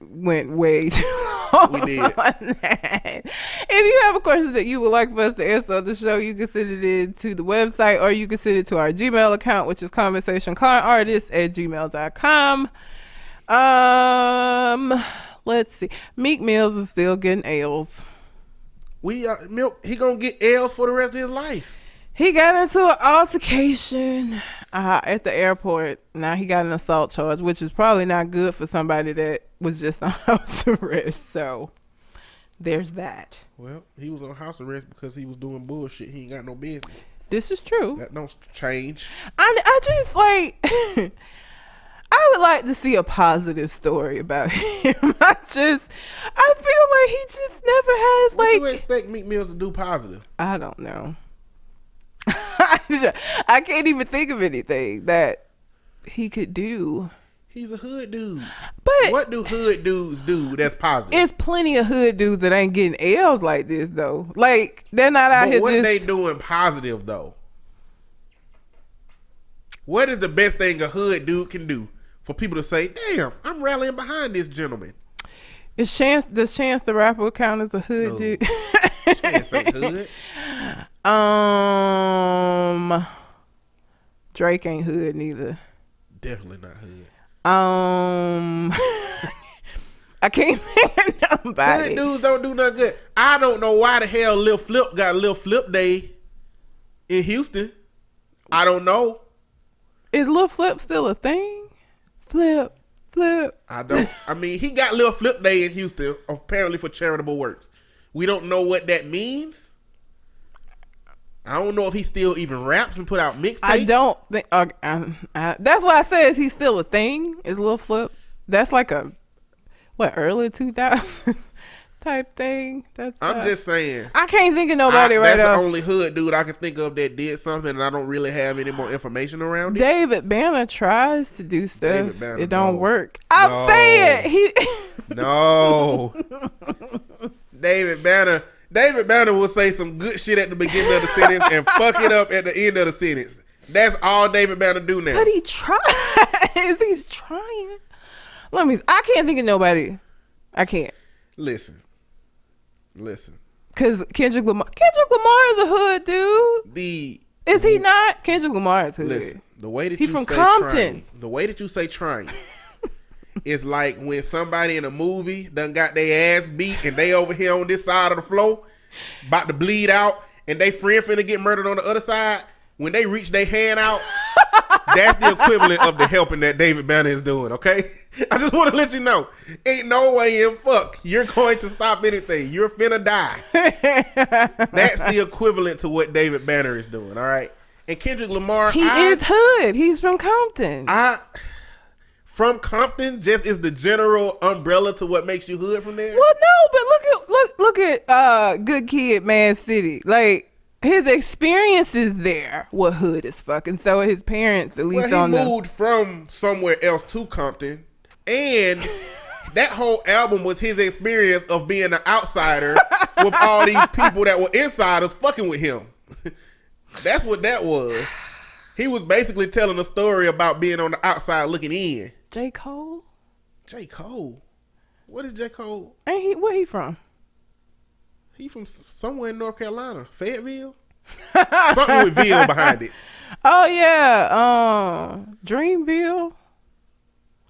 went way too long. We did. On that. If you have a question that you would like for us to answer on the show, you can send it in to the website or you can send it to our Gmail account, which is conversationconartist@gmail.com. Let's see. Meek Mills is still getting L's. Milk, he gonna get L's for the rest of his life. He got into an altercation at the airport. Now he got an assault charge, which is probably not good for somebody that was just on house arrest. So there's that. Well, he was on house arrest because he was doing bullshit. He ain't got no business. This is true. That don't change. I just like... I would like to see a positive story about him. I feel like he just never has What do you expect Meek Mills to do positive? I don't know. I can't even think of anything that he could do. He's a hood dude. But what do hood dudes do that's positive? It's plenty of hood dudes that ain't getting L's like this though. Like they're not out here what just... they doing positive though? What is the best thing a hood dude can do for people to say, "Damn, I'm rallying behind this gentleman." Is Chance? Does Chance the Rapper count as a hood No. dude? Chance ain't hood. Drake ain't hood neither. Definitely not hood. I can't think of nobody. Hood dudes don't do nothing good. I don't know why the hell Lil Flip got Lil Flip Day in Houston. I don't know. Is Lil Flip still a thing? Flip. I mean, he got Lil Flip Day in Houston, apparently for charitable works. We don't know what that means. I don't know if he still even raps and put out mixtapes. I don't think. That's why I said he's still a thing. Is Lil Flip? That's like a early 2000 type thing. I'm just saying. I can't think of nobody right now. That's the only hood dude I can think of that did something, and I don't really have any more information around it. David Banner tries to do stuff. Banner, it don't work. I'm saying he. No. David Banner will say some good shit at the beginning of the sentence and fuck it up at the end of the sentence. That's all David Banner do now. But he tries. He's trying. I can't think of nobody. I can't. Listen. Because Kendrick Lamar is a hood dude. Is he not? Kendrick Lamar is hood. Listen, the way that He's you from say Compton. the way that you say trying is like when somebody in a movie done got their ass beat and they over here on this side of the floor about to bleed out and they friend finna get murdered on the other side. When they reach their hand out, that's the equivalent of the helping that David Banner is doing, okay? I just want to let you know. Ain't no way in fuck you're going to stop anything. You're finna die. That's the equivalent to what David Banner is doing, all right? And Kendrick Lamar... He is hood. He's from Compton. From Compton just is the general umbrella to what makes you hood from there? Well, no, but look at Good Kid, Mad City. Like... his experiences there were hood as fuck, and so his parents, at least he moved from somewhere else to Compton, and that whole album was his experience of being an outsider with all these people that were insiders fucking with him. That's what that was. He was basically telling a story about being on the outside looking in. J. Cole? J. Cole? What is J. Cole? Where he from? He from somewhere in North Carolina. Fayetteville? Something with Ville behind it. Oh, yeah. Dreamville?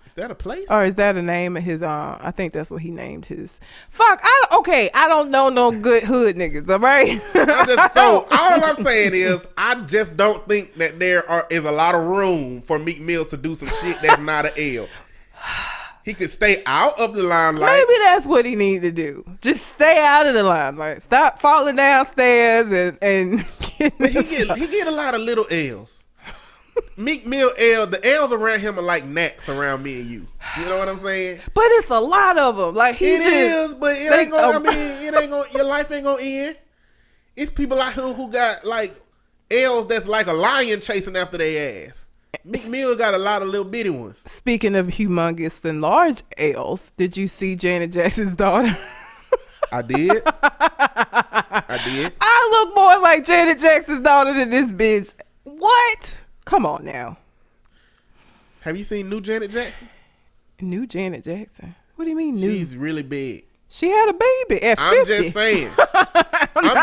Is that a place? Or is that a name of his, I think that's what he named his. Fuck, I don't know no good hood niggas, all right? All I'm saying is, I just don't think that there is a lot of room for Meek Mill to do some shit that's not an L. He could stay out of the limelight. Maybe that's what he need to do. Just stay out of the limelight. Stop falling downstairs and but he get a lot of little L's. Meek Mill L, the L's around him are like gnats around me and you. You know what I'm saying? But it's a lot of them. Like it is, but it ain't gonna. I mean, it ain't gonna. Your life ain't gonna end. It's people out here who got like L's that's like a lion chasing after their ass. Meek Mill got a lot of little bitty ones. Speaking of humongous and large L's, did you see Janet Jackson's daughter? I did. I look more like Janet Jackson's daughter than this bitch. What? Come on now. Have you seen new Janet Jackson? New Janet Jackson? What do you mean new? She's really big. She had a baby at 50. I'm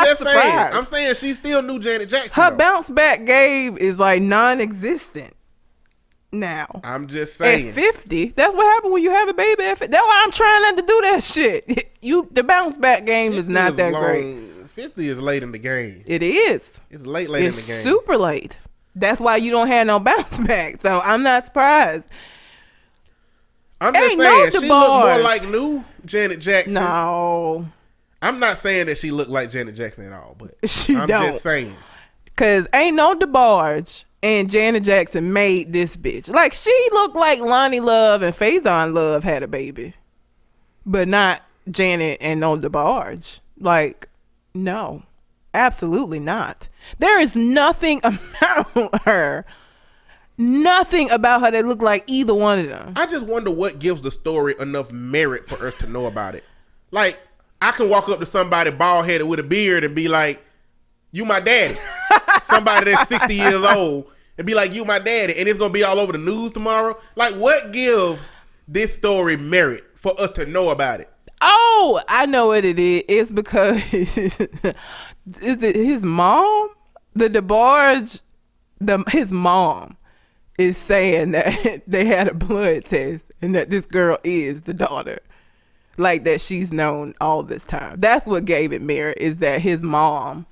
just saying. I'm saying she's still new Janet Jackson. Her bounce back game is like non-existent now. I'm just saying. At 50, that's what happened when you have a baby at 50. That's why I'm trying not to do that shit. The bounce back game is not that great. 50 is late in the game. It is. It's late in the game. It's super late. That's why you don't have no bounce back. So I'm not surprised. I'm just saying, she look more like new Janet Jackson. No. I'm not saying that she looked like Janet Jackson at all, but I'm just saying. Because ain't no DeBarge and Janet Jackson made this bitch. Like, she looked like Lonnie Love and Faison Love had a baby. But not Janet and no DeBarge. Like, no. Absolutely not. There is nothing about her. Nothing about her that looked like either one of them. I just wonder what gives the story enough merit for us to know about it. Like, I can walk up to somebody bald headed with a beard and be like, "You my daddy." Somebody that's 60 years old and be like, you my daddy, and it's gonna be all over the news tomorrow. Like, what gives this story merit for us to know about it? Oh, I know what it is. It's because is it his mom? The DeBarge, his mom is saying that they had a blood test and that this girl is the daughter. Like that she's known all this time. That's what gave it merit, is that his mom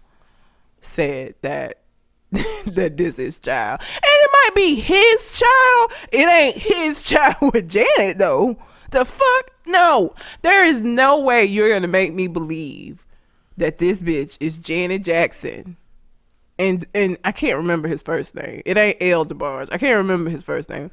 said that that this is child. And it might be his child. It ain't his child with Janet though. The fuck? No. There is no way you're gonna make me believe that this bitch is Janet Jackson. And I can't remember his first name. It ain't L DeBarge. I can't remember his first name.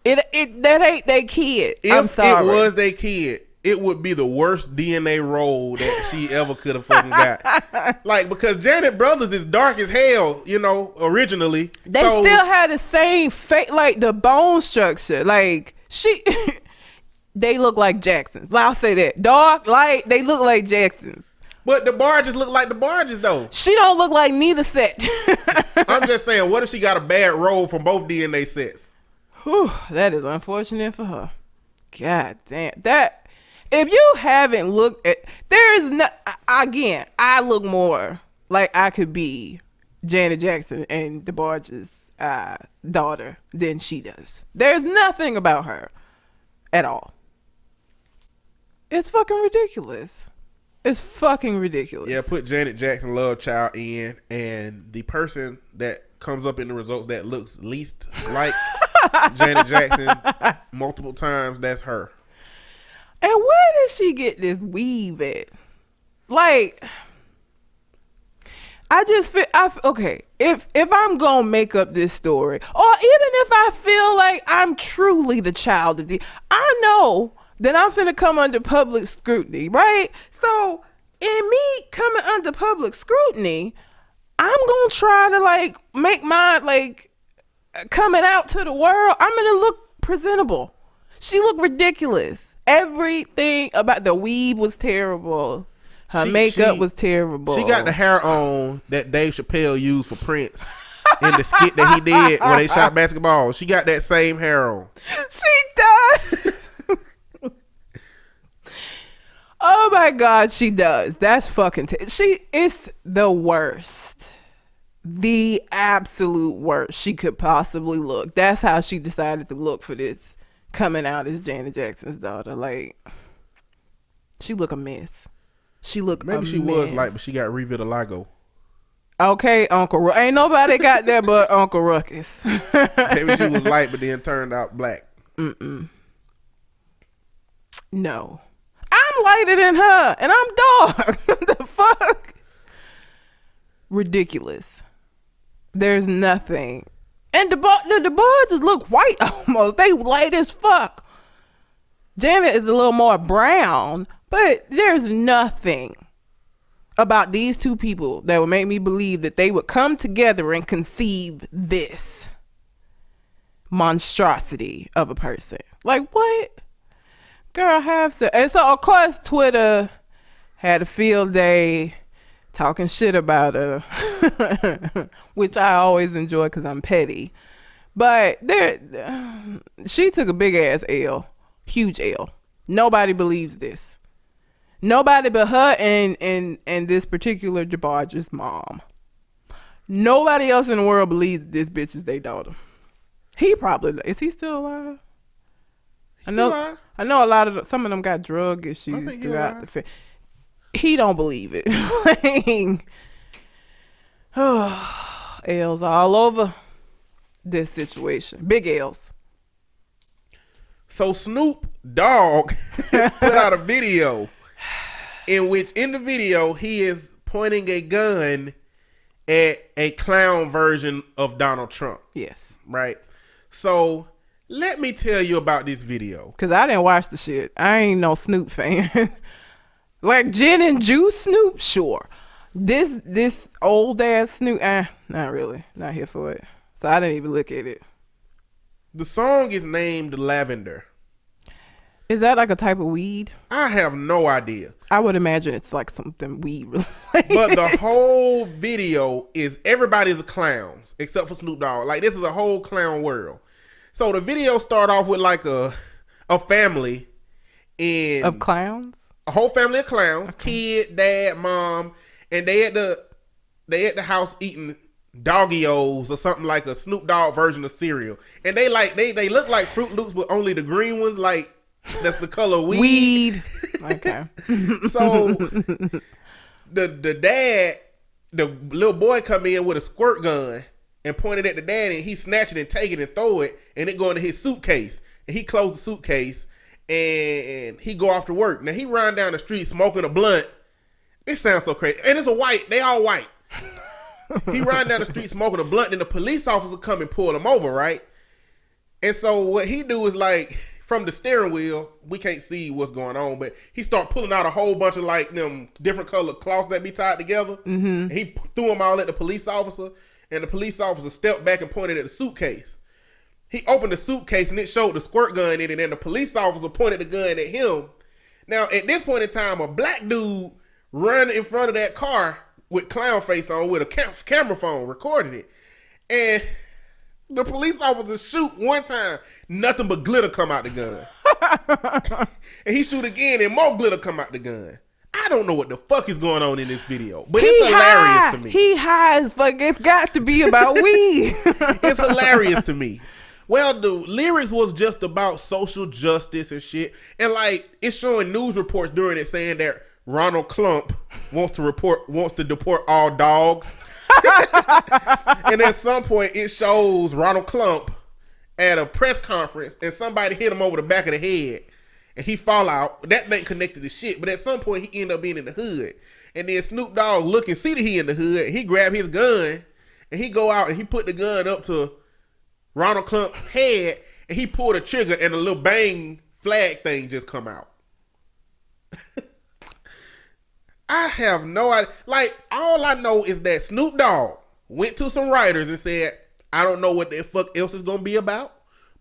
That ain't they kid. I'm sorry. If it was they kid, it would be the worst DNA roll that she ever could have fucking got. Like, because Janet Brothers is dark as hell, you know, originally. They still had the same face, like the bone structure. Like, they look like Jacksons. I'll say that. Dark, light, they look like Jacksons. But the Barges look like the Barges, though. She don't look like neither set. I'm just saying, what if she got a bad roll from both DNA sets? Whew, that is unfortunate for her. God damn. That, if you haven't looked at, there is no, again, I look more like I could be Janet Jackson and DeBarge's daughter than she does. There's nothing about her at all. It's fucking ridiculous. It's fucking ridiculous. Yeah, put Janet Jackson love child in, and the person that comes up in the results that looks least like Janet Jackson multiple times, that's her. And where did she get this weave at? Like, I just feel, okay, if I'm gonna make up this story, or even if I feel like I'm truly the child of I know that I'm finna come under public scrutiny, right? So in me coming under public scrutiny, I'm gonna try to like make mine like coming out to the world. I'm gonna look presentable. She looked ridiculous. Everything about the weave was terrible. Her makeup was terrible. She got the hair on that Dave Chappelle used for Prince in the skit that he did where they shot basketball. She got that same hair on. She does. Oh my God, she does. That's fucking she is the worst. The absolute worst she could possibly look. That's how she decided to look for this coming out as Janet Jackson's daughter. Like, she look a mess. She look maybe she was light, but she got revitiligo. Okay, Uncle Ruckus. Ain't nobody got that but Uncle Ruckus. Maybe she was light, but then turned out black. No. I'm lighter than her, and I'm dark. The fuck? Ridiculous. There's nothing. And the Barges look white almost. They light as fuck. Janet is a little more brown, but there's nothing about these two people that would make me believe that they would come together and conceive this monstrosity of a person. Like, what? Girl, have so. And so, of course, Twitter had a field day talking shit about her, which I always enjoy because I'm petty. But she took a big ass L, huge L. Nobody believes this. Nobody but her and this particular DeBarge's mom. Nobody else in the world believes this bitch is their daughter. He probably is. He still alive? I know a lot of some of them got drug issues throughout the film. He don't believe it. L's all over this situation. Big L's. So Snoop Dogg put out a video in which in the video he is pointing a gun at a clown version of Donald Trump. Yes. Right? So let me tell you about this video. Because I didn't watch the shit. I ain't no Snoop fan. Like gin and juice Snoop? Sure. This old ass Snoop, not really. Not here for it. So I didn't even look at it. The song is named Lavender. Is that like a type of weed? I have no idea. I would imagine it's like something weed related. But the whole video is everybody's clowns except for Snoop Dogg. Like, this is a whole clown world. So the video start off with like a family of clowns. A whole family of clowns, okay. Kid, dad, mom, and they at the house eating Doggy-O's or something like a Snoop Dogg version of cereal. And they look like Fruit Loops, but only the green ones, like that's the color weed. Okay. So the dad, the little boy come in with a squirt gun and pointed at the dad, and he snatch it and take it and throw it, and it go into his suitcase. And he closed the suitcase and he go off to work. Now he run down the street smoking a blunt. It sounds so crazy. And it's a white, they all white. He run down the street smoking a blunt, and the police officer come and pull him over, right? And so what he do is like, from the steering wheel, we can't see what's going on, but he start pulling out a whole bunch of like them different colored cloths that be tied together. Mm-hmm. And he threw them all at the police officer, and the police officer stepped back and pointed at the suitcase. He opened the suitcase and it showed the squirt gun in it, and the police officer pointed the gun at him. Now, at this point in time, a black dude run in front of that car with clown face on with a camera phone recording it. And the police officer shoot one time, nothing but glitter come out the gun. And he shoot again and more glitter come out the gun. I don't know what the fuck is going on in this video, but it's hilarious to me. He high as fuck. It's got to be about weed. It's hilarious to me. Well, the lyrics was just about social justice and shit. And like, it's showing news reports during it saying that Ronald Klump wants to deport all dogs. And at some point it shows Ronald Klump at a press conference and somebody hit him over the back of the head and he fall out. That ain't connected to shit, but at some point he ended up being in the hood. And then Snoop Dogg look and see that he in the hood, and he grab his gun and he go out and he put the gun up to Ronald Klump's head, and he pulled a trigger and a little bang flag thing just come out. I have no idea. Like, all I know is that Snoop Dogg went to some writers and said, I don't know what the fuck else is going to be about,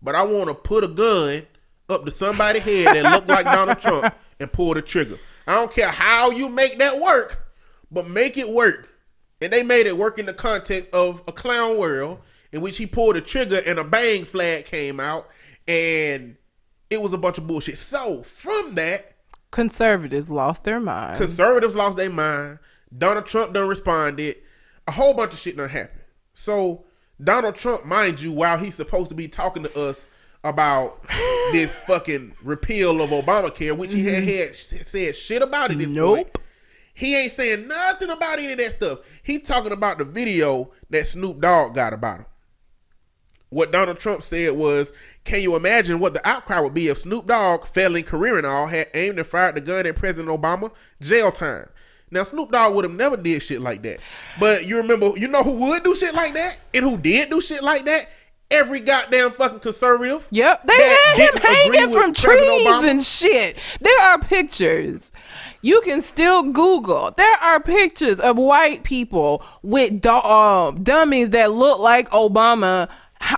but I want to put a gun up to somebody's head that look like Donald Trump and pull the trigger. I don't care how you make that work, but make it work. And they made it work in the context of a clown world in which he pulled a trigger and a bang flag came out, and it was a bunch of bullshit. So from that, conservatives lost their mind. Donald Trump done responded. A whole bunch of shit done happened. So Donald Trump, mind you, while he's supposed to be talking to us about this fucking repeal of Obamacare, which he had said shit about at this point. He ain't saying nothing about any of that stuff. He talking about the video that Snoop Dogg got about him. What Donald Trump said was, can you imagine what the outcry would be if Snoop Dogg, failing career and all, had aimed and fired the gun at President Obama? Jail time. Now, Snoop Dogg would have never did shit like that. But you remember, you know who would do shit like that? And who did do shit like that? Every goddamn fucking conservative. Yep. They had him hanging from trees and shit. There are pictures. You can still Google. There are pictures of white people with dummies that look like Obama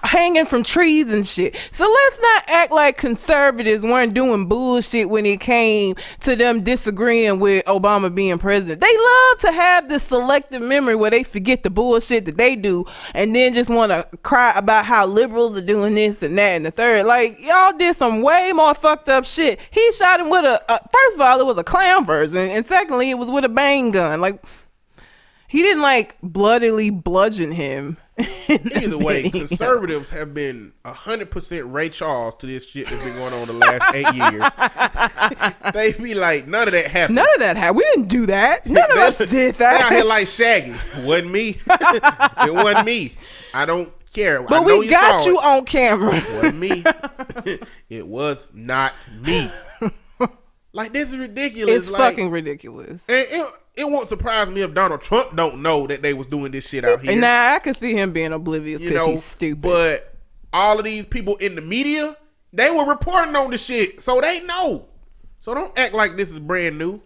hanging from trees and shit. So let's not act like conservatives weren't doing bullshit when it came to them disagreeing with Obama being president. They love to have this selective memory where they forget the bullshit that they do and then just want to cry about how liberals are doing this and that and the third. Like, y'all did some way more fucked up shit. He shot him with first of all, it was a clown version, and secondly, it was with a bang gun. Like, he didn't like bloodily bludgeon him. Either way, conservatives have been 100% Ray Charles to this shit that's been going on the last 8 years. They be like, none of that happened. None of that happened. We didn't do that. None of us did that. They out here like Shaggy. Wasn't me. It wasn't me. I don't care. But we got you on camera. It wasn't me. It was not me. Like, this is ridiculous. It's like, fucking ridiculous. And it won't surprise me if Donald Trump don't know that they was doing this shit out here. And now I can see him being oblivious because he's stupid. But all of these people in the media, they were reporting on the shit, so they know. So don't act like this is brand new.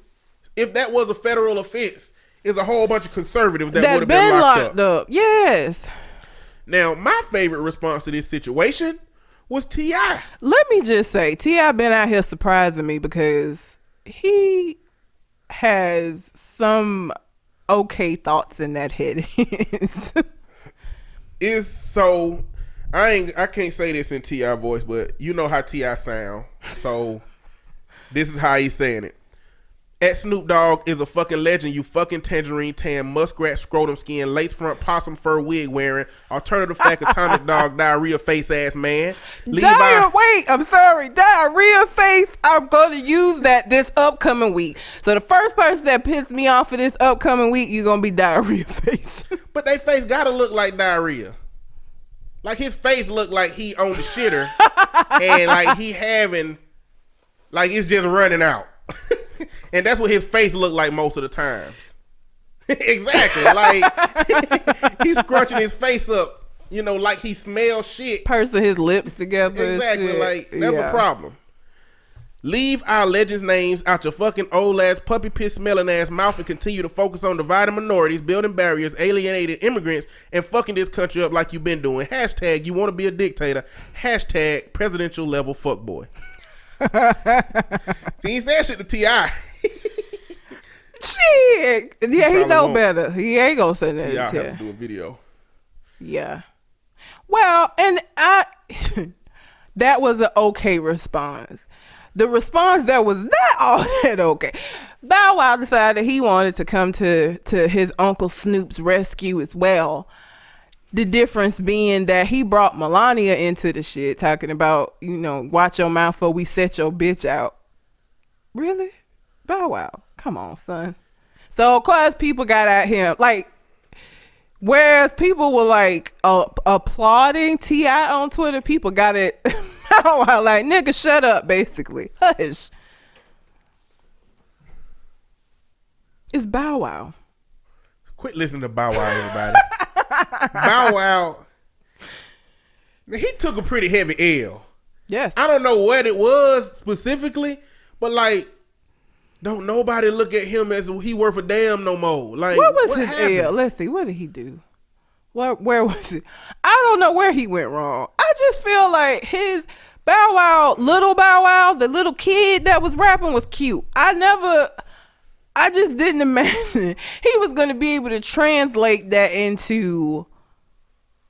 If that was a federal offense, there's a whole bunch of conservatives that would have been locked up. Yes. Now, my favorite response to this situation was T.I. Let me just say, T.I. been out here surprising me because he has some okay thoughts in that head. It's so I can't say this in T.I. voice, but you know how T.I. sound. So this is how he's saying it. At Snoop Dogg is a fucking legend, you fucking tangerine tan, muskrat scrotum skin, lace front possum fur wig wearing, alternative fact atomic dog, diarrhea face ass man. Wait, I'm sorry. Diarrhea face. I'm going to use that this upcoming week. So the first person that pissed me off for this upcoming week, you're going to be diarrhea face. But they face gotta look like diarrhea. Like his face look like he on the shitter and like he having, like it's just running out. And that's what his face looked like most of the times. Exactly. Like he's scrunching his face up, you know, like he smells shit. Pursing his lips together. Exactly. Like that's a problem. Leave our legends' names out your fucking old ass puppy piss smelling ass mouth and continue to focus on dividing minorities, building barriers, alienated immigrants, and fucking this country up like you've been doing. Hashtag you want to be a dictator. Hashtag presidential level fuckboy. See, he said shit to T.I. Shit. Yeah, he know better. He ain't gonna say that. T.I. have to do a video. Yeah. Well, and that was an okay response. The response that was not all that okay. Bow Wow decided he wanted to come to his Uncle Snoop's rescue as well. The difference being that he brought Melania into the shit, talking about, you know, watch your mouth or we set your bitch out. Really? Bow Wow. Come on, son. So, of course, people got at him. Like, whereas people were, like, applauding T.I. on Twitter, people got it. Bow Wow, like, nigga, shut up, basically. Hush. It's Bow Wow. Quit listening to Bow Wow, everybody. Bow Wow, he took a pretty heavy L. Yes. I don't know what it was specifically, but like, don't nobody look at him as he worth a damn no more. Like, what was his happened? L? Let's see. What did he do? Where was it? I don't know where he went wrong. I just feel like his Bow Wow, little Bow Wow, the little kid that was rapping was cute. I just didn't imagine he was going to be able to translate that into,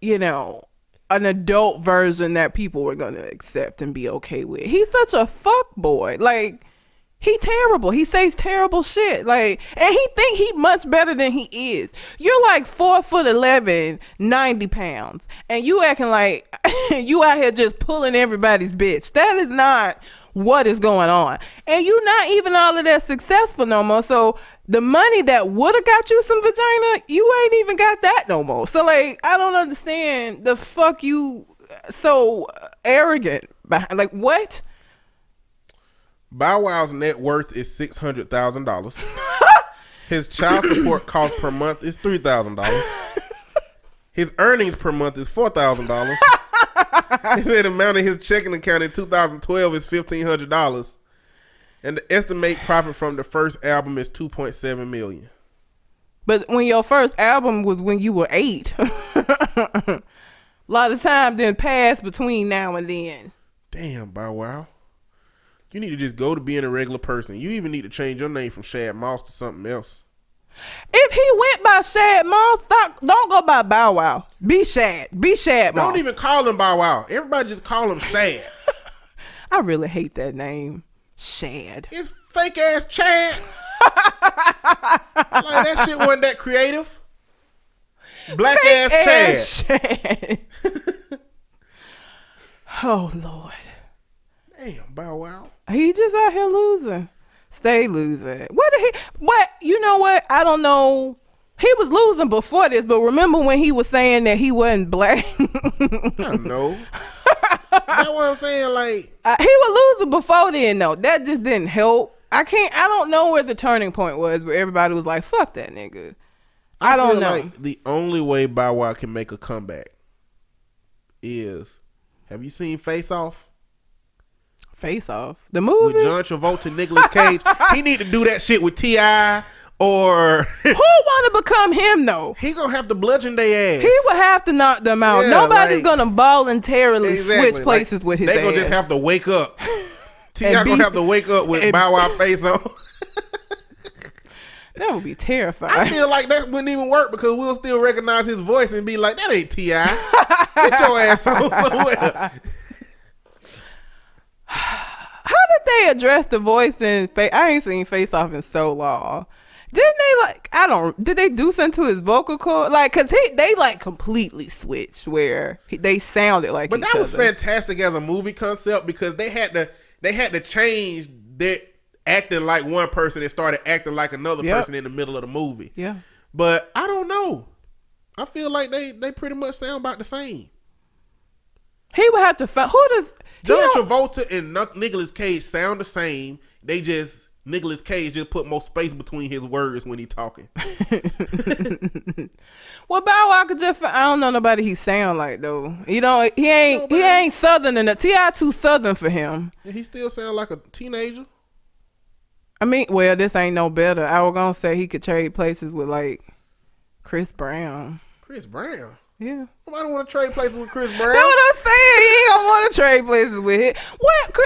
you know, an adult version that people were going to accept and be okay with. He's such a fuck boy. Like, he terrible. He says terrible shit. Like, and he think he much better than he is. You're like 4'11", 90 pounds, and you acting like you out here just pulling everybody's bitch. That is not what is going on. And you not even all of that successful no more. So the money that would have got you some vagina, you ain't even got that no more. So like, I don't understand the fuck you so arrogant behind. Like, what? Bow Wow's net worth is $600,000. His child support cost per month is $3,000. His earnings per month is $4,000. He said the amount of his checking account in 2012 is $1,500, and the estimated profit from the first album is $2.7 million. But when your first album was when you were 8, a lot of time didn't pass between now and then. Damn, Bow Wow. You need to just go to being a regular person. You even need to change your name from Shad Moss to something else. If he went by Shad Moss, don't go by Bow Wow. Be Shad Moss. Don't even call him Bow Wow. Everybody just call him Shad. I really hate that name. Shad. It's fake ass Chad. Like, that shit wasn't that creative. Black fake ass Chad. Oh, Lord. Damn, Bow Wow. He just out here losing. Stay losing. What? You know what? I don't know. He was losing before this, but remember when he was saying that he wasn't black? I know. That's what I'm saying. Like, he was losing before then, though. That just didn't help. I don't know where the turning point was where everybody was like, fuck that nigga. I don't know. Like the only way Bow Wow can make a comeback is, have you seen Face Off? Face Off, the movie with John Travolta, Nicolas Cage. He need to do that shit with T.I. Or who want to become him though? He gonna have to bludgeon their ass. He would have to knock them out. Yeah, Nobody's gonna voluntarily switch places with his ass. They gonna just have to wake up. T.I. gonna have to wake up with Bow Wow face on. That would be terrifying. I feel like that wouldn't even work because we'll still recognize his voice and be like, that ain't T.I. Get your ass on somewhere. How did they address the voice in Face? I ain't seen Face Off in so long. Didn't they did they do something to his vocal cord? Like, cause they like completely switched where they sounded like But each that was other. fantastic as a movie concept because they had to change that acting like one person and started acting like another person in the middle of the movie. Yeah. But I don't know. I feel like they pretty much sound about the same. He would have to find who does John Travolta and Nicolas Cage sound the same. They just Nicolas Cage just put more space between his words when he talking. Well, Bow Wow could just I don't know nobody he sound like though. You know, he ain't Southern enough. T.I. too Southern for him. And he still sound like a teenager. I mean, well, this ain't no better. I was gonna say he could trade places with like Chris Brown. Chris Brown? Yeah. I don't want to trade places with Chris Brown. That's what I'm saying. He ain't gonna want to trade places with him. What?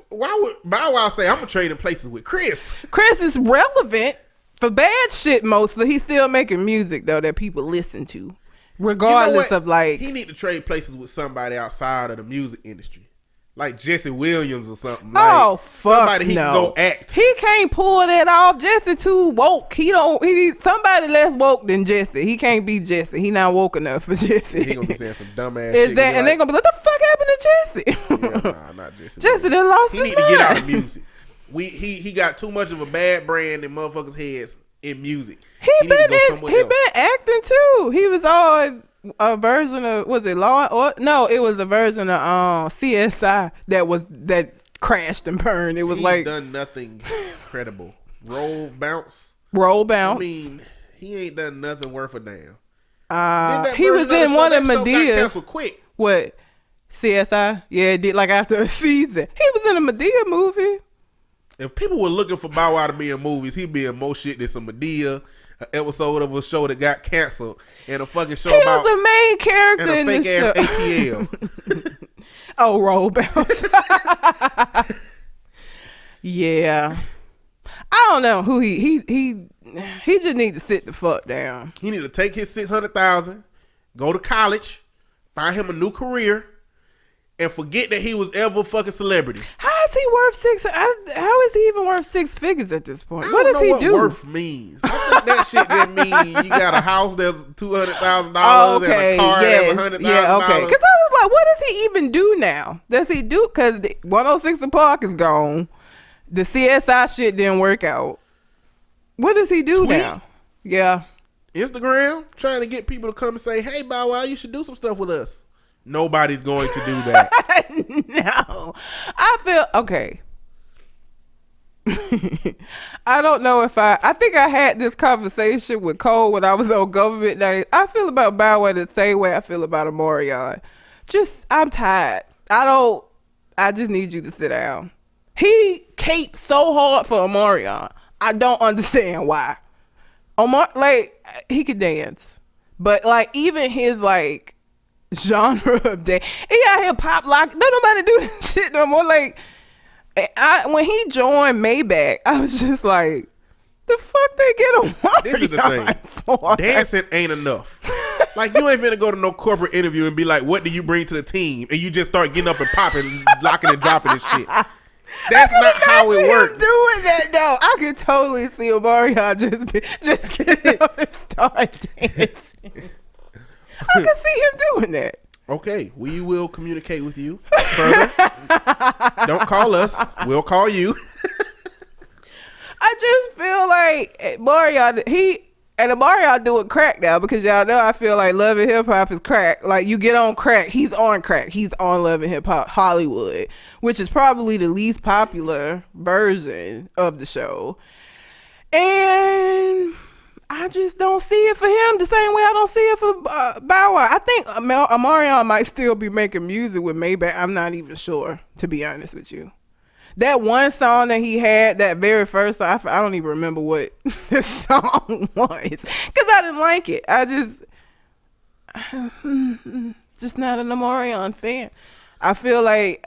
Why would Bow Wow say I'm gonna trade in places with Chris? Chris is relevant for bad shit mostly. He's still making music though that people listen to, regardless of like. He need to trade places with somebody outside of the music industry. Like Jesse Williams or something. Oh, like fuck somebody he no. can go act. He can't pull that off. Jesse too woke. He need somebody less woke than Jesse. He can't be Jesse. He not woke enough for Jesse. He gonna be saying some dumbass shit. And they're gonna be like, what the fuck happened to Jesse? Yeah, nah, not Jesse. Jesse done lost his mind. He need to get out of music. He got too much of a bad brand in motherfuckers' heads in music. He been acting too. He was on a version of, was it Law? Or no, it was a version of CSI that crashed and burned. It was He's done nothing credible. Roll bounce. I mean, he ain't done nothing worth a damn. He was in one of Medea's. Canceled quick. What? CSI? Yeah, it did like after a season. He was in a Medea movie. If people were looking for Bow Wow to be in movies, he'd be in more shit than some Medea, an episode of a show that got canceled, and a fucking show about the main character in and a the fake show. ass ATL. Oh, roll bounce. Yeah, I don't know who he just need to sit the fuck down. He need to take his $600,000, go to college, find him a new career, and forget that he was ever a fucking celebrity. How is he worth how is he even worth six figures at this point? What does he do? Worth means. I think that shit didn't mean you got a house that's $200,000 and a car that's $100,000. Yeah, okay. Because I was like, what does he even do now? Does he do? Because 106 and Park is gone. The CSI shit didn't work out. What does he do now? Yeah. Instagram, trying to get people to come and say, hey, Bow Wow, you should do some stuff with us. Nobody's going to do that. No. I feel, okay. I don't know if I think I had this conversation with Cole when I was on government days. I feel about Bow Wow the same way I feel about Omarion. I'm tired. I just need you to sit down. He caped so hard for Omarion. I don't understand why. He could dance. But even his genre of dance, he out here pop lock. Don't nobody do this shit no more. When he joined Maybach, I was just like, the fuck they get Omarion This is the thing. For? Dancing ain't enough. You ain't finna go to no corporate interview and be like, what do you bring to the team? And you just start getting up and popping, locking and dropping and shit. That's not how it works. Doing that though, I could totally see Omarion just getting up and start dancing. I can see him doing that. Okay, we will communicate with you further. Don't call us. We'll call you. I just feel like Omarion doing crack now because y'all know I feel like Love and Hip Hop is crack. You get on crack, he's on crack. He's on Love and Hip Hop Hollywood, which is probably the least popular version of the show. And I just don't see it for him the same way I don't see it for Bow Wow. I think Omarion might still be making music with Maybach. I'm not even sure, to be honest with you. That one song that he had, that very first song, I don't even remember what the song was because I didn't like it. I just not an Omarion fan. I feel like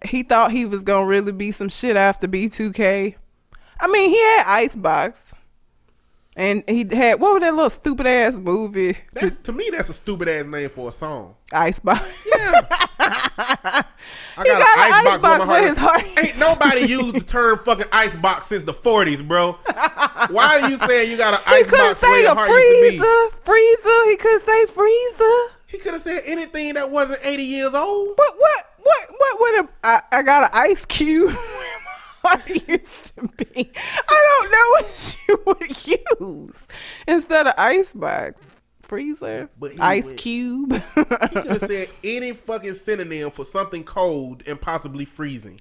he thought he was gonna really be some shit after B2K. I mean, he had Icebox. And he had, what was that little stupid ass movie? To me, that's a stupid ass name for a song. Icebox. Yeah. I got an icebox with his heart. Ain't nobody used the term fucking icebox since the 40s, bro. Why are you saying you got an icebox where your heart used to be? Freezer. He couldn't say freezer. He could have said anything that wasn't 80 years old. But what would I got an ice cube where my heart used to be. I don't know what you would use instead of icebox. Freezer, ice cube. He could have said any fucking synonym for something cold and possibly freezing.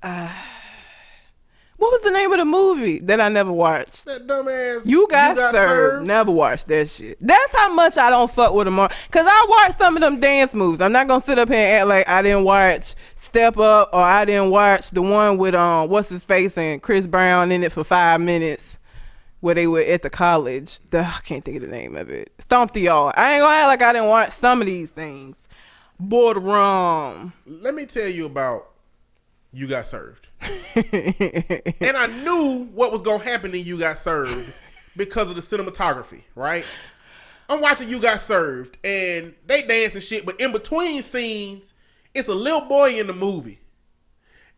What was the name of the movie that I never watched? That dumbass. You got served. Never watched that shit. That's how much I don't fuck with them. Cause I watched some of them dance moves. I'm not gonna sit up here and act like I didn't watch Step Up or I didn't watch the one with what's his face and Chris Brown in it for 5 minutes. Where they were at the college. I can't think of the name of it. Stomp the Yard. I ain't gonna act like I didn't watch some of these things. Boardroom. Let me tell you about You Got Served. And I knew what was gonna happen in You Got Served because of the cinematography, right? I'm watching You Got Served and they dance and shit, but in between scenes, it's a little boy in the movie.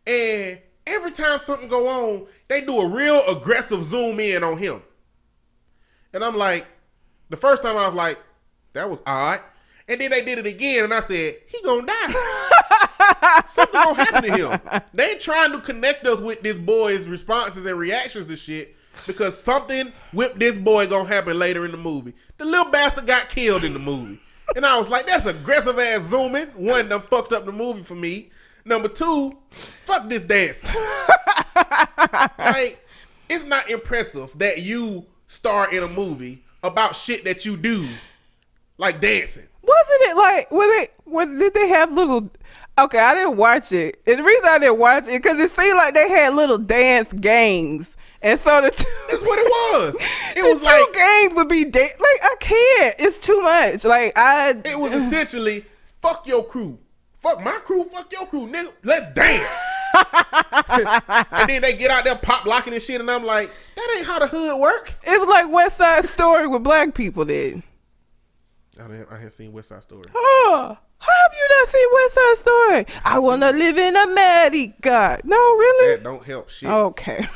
And every time something go on, they do a real aggressive zoom in on him. And I'm like, the first time I was like, that was odd. And then they did it again and I said, he gonna die. Something gonna happen to him. They trying to connect us with this boy's responses and reactions to shit because something with this boy gonna happen later in the movie. The little bastard got killed in the movie. And I was like, that's aggressive ass zooming. One, done fucked up the movie for me. Number two, fuck this dance. Like, it's not impressive that you star in a movie about shit that you do, like dancing. Wasn't it like, did they have little, okay, I didn't watch it. And the reason I didn't watch it, because it seemed like they had little dance gangs. And so that's what it was. It was like, two gangs would be, like, I can't. It's too much. Like, it was essentially, fuck your crew. Fuck my crew, fuck your crew, nigga. Let's dance. And then they get out there pop locking and shit, and I'm like, that ain't how the hood work. It was like West Side Story with black people did. I hadn't seen West Side Story. Oh, how have you not seen West Side Story? I wanna live in America. No, really? That don't help shit. Okay.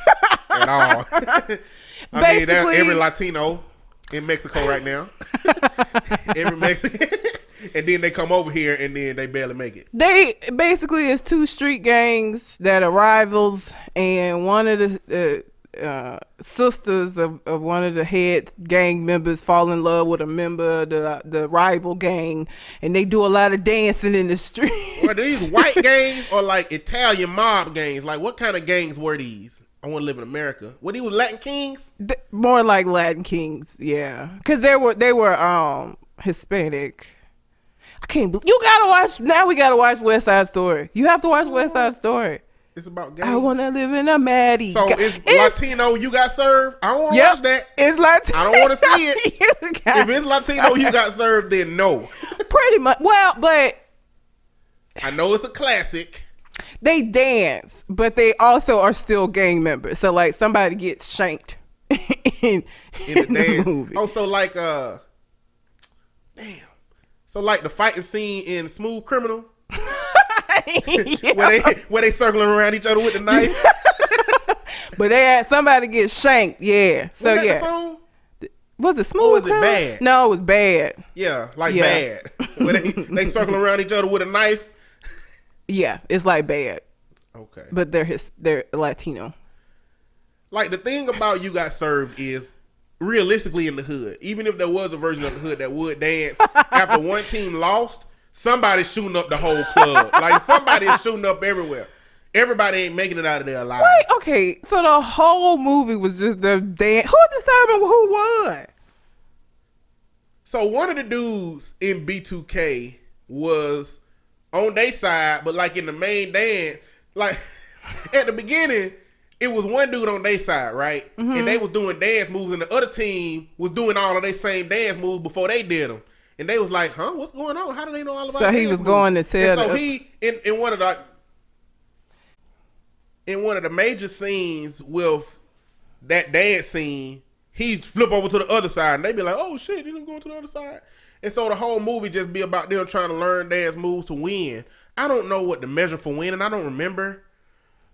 At all. I mean, that's every Latino in Mexico right now. Every Mexican. And then they come over here and then they barely make it. They basically it's two street gangs that are rivals, and one of the sisters of one of the head gang members fall in love with a member of the rival gang, and they do a lot of dancing in the street. Were these white gangs or like Italian mob gangs? Like what kind of gangs were these? I want to live in America. Were these Latin Kings? More like Latin Kings, yeah. Because they were Hispanic. I can't believe you gotta watch. Now we gotta watch West Side Story. You have to watch West Side Story. It's about gangs. I wanna live in America. So it's Latino. You Got Served. I don't want to watch that. It's Latino. I don't want to see it. If it's Latino, You Got Served. Then no. Pretty much. Well, but I know it's a classic. They dance, but they also are still gang members. So like somebody gets shanked in the movie. Oh, so like damn. So like the fighting scene in Smooth Criminal, where they circling around each other with the knife. But they had somebody get shanked, yeah. So was that yeah, the song? Was it Smooth? Or was it bad? No, it was bad. Yeah, bad. Where they circling around each other with a knife. Yeah, it's like bad. Okay, but they're Latino. Like the thing about You Got Served is, realistically in the hood, even if there was a version of the hood that would dance, after one team lost, somebody's shooting up the whole club. Like somebody is shooting up everywhere. Everybody ain't making it out of there alive. Wait, okay, so the whole movie was just the dance. Who decided who won? So one of the dudes in B2K was on their side, but like in the main dance, Like at the beginning, it was one dude on their side, right? And they was doing dance moves, and the other team was doing all of their same dance moves before they did them. And they was like, "Huh? What's going on? How do they know all about?" So he was going to tell. And so he in one of the major scenes with that dance scene, he flip over to the other side, and they be like, "Oh shit, he didn't go to the other side." And so the whole movie just be about them trying to learn dance moves to win. I don't know what the measure for winning. I don't remember.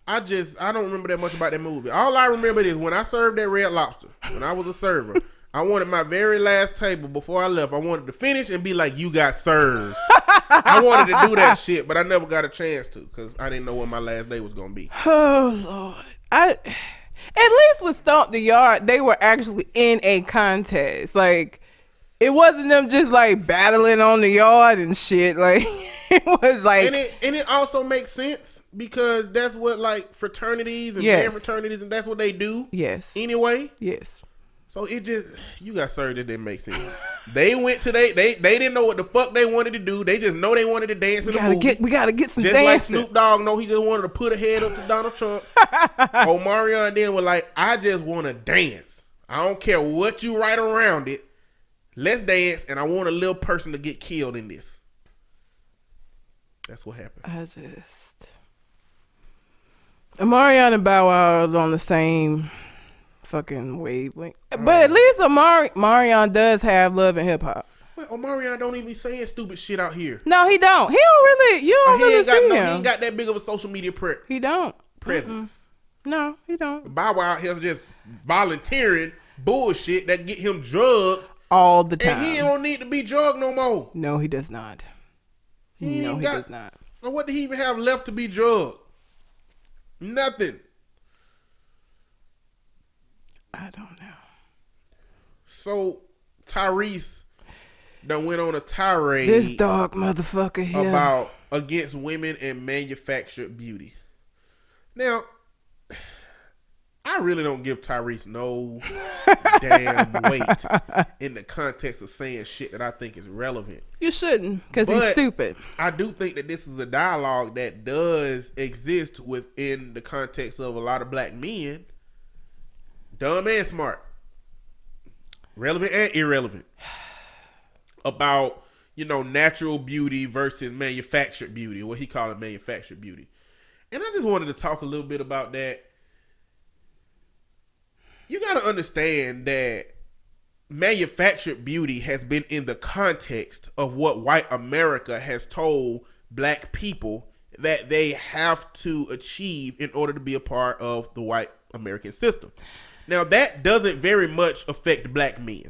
I don't remember that much about that movie. All I remember is when I served at Red Lobster, when I was a server, I wanted my very last table before I left. I wanted to finish and be like, "You got served." I wanted to do that shit, but I never got a chance to because I didn't know when my last day was gonna be. Oh Lord, at least with Stomp the Yard, they were actually in a contest. Like, it wasn't them just like battling on the yard and shit. Like, it was like, and it also makes sense because that's what like fraternities and band fraternities, and that's what they do. Yes. Anyway. Yes. So it just, you got served, it didn't make sense. They went to they didn't know what the fuck they wanted to do. They just know they wanted to dance in the movie. We gotta get some just dancing. Like Snoop Dogg know he just wanted to put a head up to Donald Trump. Omarion then was like, "I just want to dance. I don't care what you write around it. Let's dance, and I want a little person to get killed in this." That's what happened. Omarion and Bow Wow are on the same fucking wavelength. But at least Omarion does have love in hip hop. Well, Omarion don't even be saying stupid shit out here. No, he don't. He don't really. You don't really see him. He ain't got that big of a social media He don't. presence. No, he don't. Bow Wow is just volunteering bullshit that get him drugged all the time. And he don't need to be drugged no more. No, he does not. He does not. Well, what did he even have left to be drugged? Nothing. I don't know. So Tyrese done went on a tirade. This dog motherfucker here. About against women and manufactured beauty. Now, I really don't give Tyrese no damn weight in the context of saying shit that I think is relevant. You shouldn't, because he's stupid. I do think that this is a dialogue that does exist within the context of a lot of black men. Dumb and smart. Relevant and irrelevant. About, natural beauty versus manufactured beauty. What he called manufactured beauty. And I just wanted to talk a little bit about that. You got to understand that manufactured beauty has been in the context of what white America has told black people that they have to achieve in order to be a part of the white American system. Now, that doesn't very much affect black men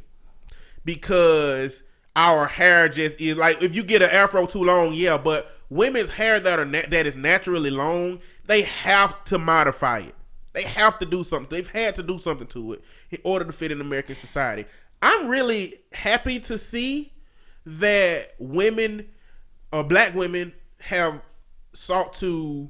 because our hair just is like, if you get an afro too long, yeah, but women's hair that is naturally long, they have to modify it. They have to do something. They've had to do something to it in order to fit in American society. I'm really happy to see that black women have sought to,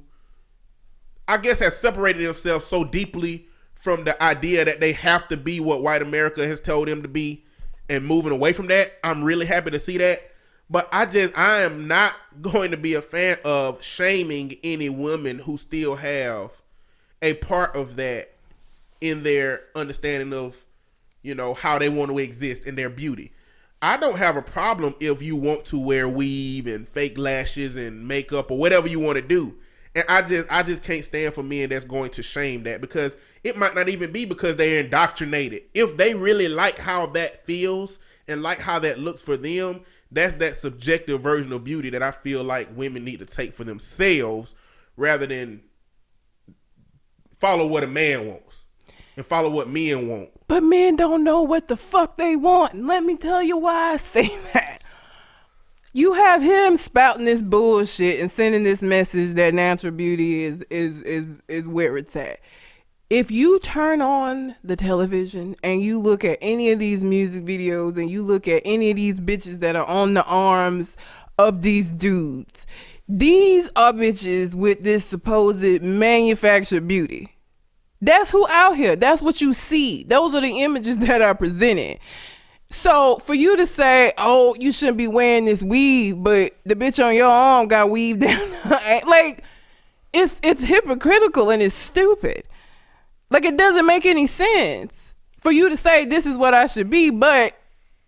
have separated themselves so deeply from the idea that they have to be what white America has told them to be and moving away from that. I'm really happy to see that. But I am not going to be a fan of shaming any women who still have a part of that in their understanding of, how they want to exist in their beauty. I don't have a problem if you want to wear weave and fake lashes and makeup or whatever you want to do. And I just can't stand for men that's going to shame that, because it might not even be because they're indoctrinated. If they really like how that feels and like how that looks for them, that's that subjective version of beauty that I feel like women need to take for themselves rather than follow what a man wants and follow what men want. But men don't know what the fuck they want. And let me tell you why I say that. You have him spouting this bullshit and sending this message that natural beauty is where it's at. If you turn on the television and you look at any of these music videos and you look at any of these bitches that are on the arms of these dudes, these are bitches with this supposed manufactured beauty. That's who out here. That's what you see. Those are the images that are presented. So for you to say, oh, you shouldn't be wearing this weave, but the bitch on your arm got weave down, like, it's hypocritical and it's stupid. Like, it doesn't make any sense for you to say this is what I should be, but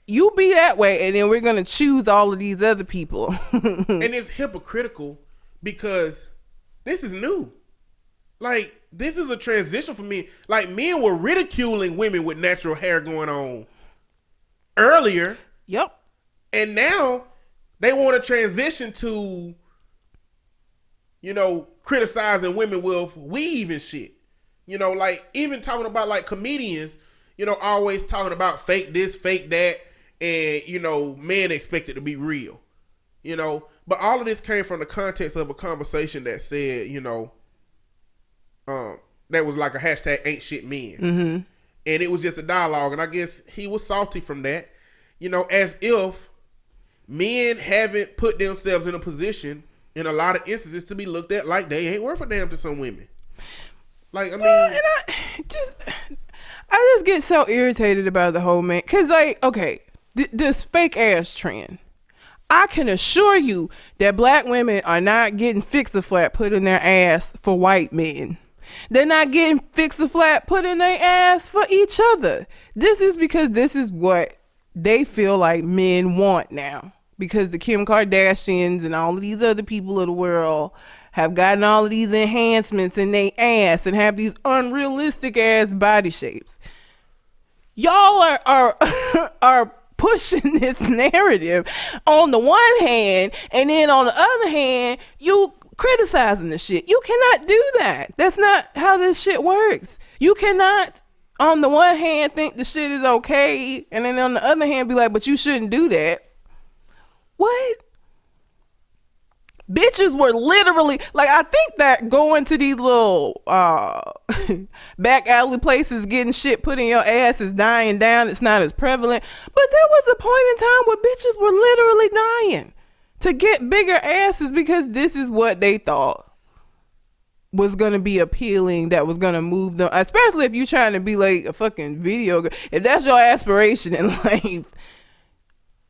you be that way, and then we're gonna choose all of these other people. And it's hypocritical because this is new. Like, this is a transition for me. Like, men were ridiculing women with natural hair going on earlier. Yep. And now they want to transition to, you know, criticizing women with weave and shit. You know, like, even talking about, like, comedians, you know, always talking about fake this, fake that, and, you know, men expect it to be real. You know, but all of this came from the context of a conversation that said, you know, that was like a hashtag ain't shit men. Mm-hmm. And it was just a dialogue. And I guess he was salty from that, you know, as if men haven't put themselves in a position in a lot of instances to be looked at like they ain't worth a damn to some women. Like, I mean, I just get so irritated about the whole man. Cause like, okay, this fake ass trend. I can assure you that black women are not getting fix-a-flat put in their ass for white men. They're not getting fix-a-flat put in their ass for each other. This is because this is what they feel like men want now. Because the Kim Kardashians and all of these other people of the world have gotten all of these enhancements in their ass and have these unrealistic ass body shapes. Y'all are pushing this narrative on the one hand, and then on the other hand, you criticizing the shit. You cannot do that. That's not how this shit works. You cannot, on the one hand, think the shit is okay, and then on the other hand, be like, but you shouldn't do that. What? Bitches were literally, like, I think that going to these little back alley places getting shit put in your ass is dying down. It's not as prevalent. But there was a point in time where bitches were literally dying to get bigger asses because this is what they thought was going to be appealing, that was going to move them. Especially if you're trying to be like a fucking video girl. If that's your aspiration in life,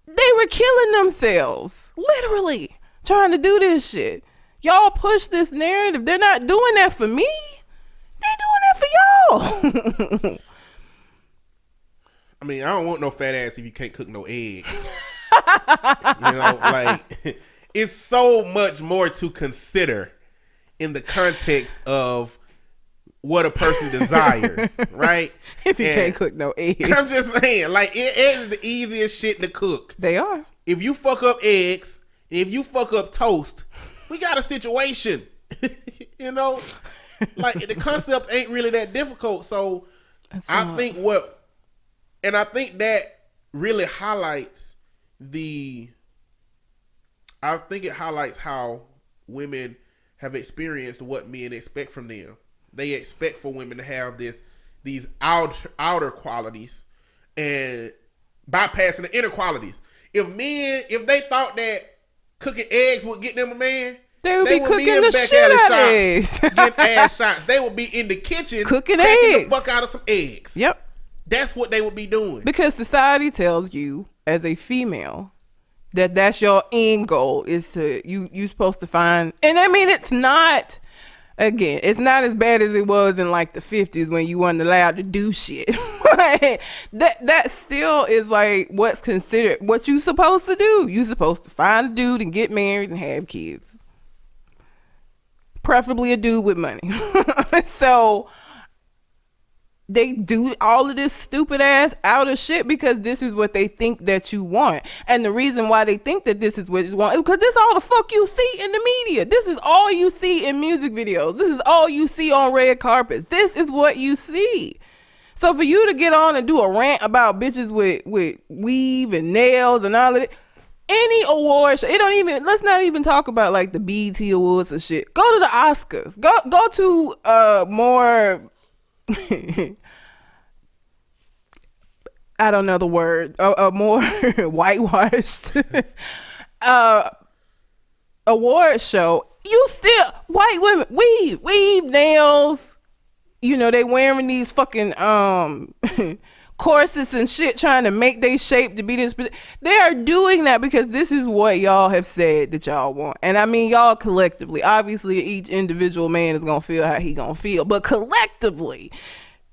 they were killing themselves. Literally. Trying to do this shit. Y'all push this narrative. They're not doing that for me. They doing that for y'all. I mean, I don't want no fat ass if you can't cook no eggs. You know, like, it's so much more to consider in the context of what a person desires, right? If you can't cook no eggs. I'm just saying, like, eggs is the easiest shit to cook. They are. If you fuck up eggs, if you fuck up toast, we got a situation. You know, like, the concept ain't really that difficult. So I think that really highlights it highlights how women have experienced what men expect from them. They expect for women to have these outer qualities and bypassing the inner qualities. If they thought that cooking eggs would get them a man, they would be cooking the shit out of eggs. Getting ass shots. They would be in the kitchen cooking eggs. The fuck out of some eggs. Yep. That's what they would be doing. Because society tells you as a female that that's your end goal, is to you supposed to find. And I mean, it's not, again, it's not as bad as it was in like the 50s when you weren't allowed to do shit. that still is like what's considered what you supposed to do. You supposed to find a dude and get married and have kids, preferably a dude with money. So they do all of this stupid ass outer shit because this is what they think that you want. And the reason why they think that this is what you want is because this is all the fuck you see in the media. This is all you see in music videos. This is all you see on red carpets. This is what you see. So for you to get on and do a rant about bitches with weave and nails and all of it, any award show, let's not even talk about like the BET Awards and shit. Go to the Oscars. Go to more I don't know the word, a more whitewashed award show. You still, white women, weave nails, you know, they wearing these fucking corsets and shit trying to make they shape to be this. They are doing that because this is what y'all have said that y'all want. And I mean, y'all collectively, obviously each individual man is going to feel how he going to feel, but collectively,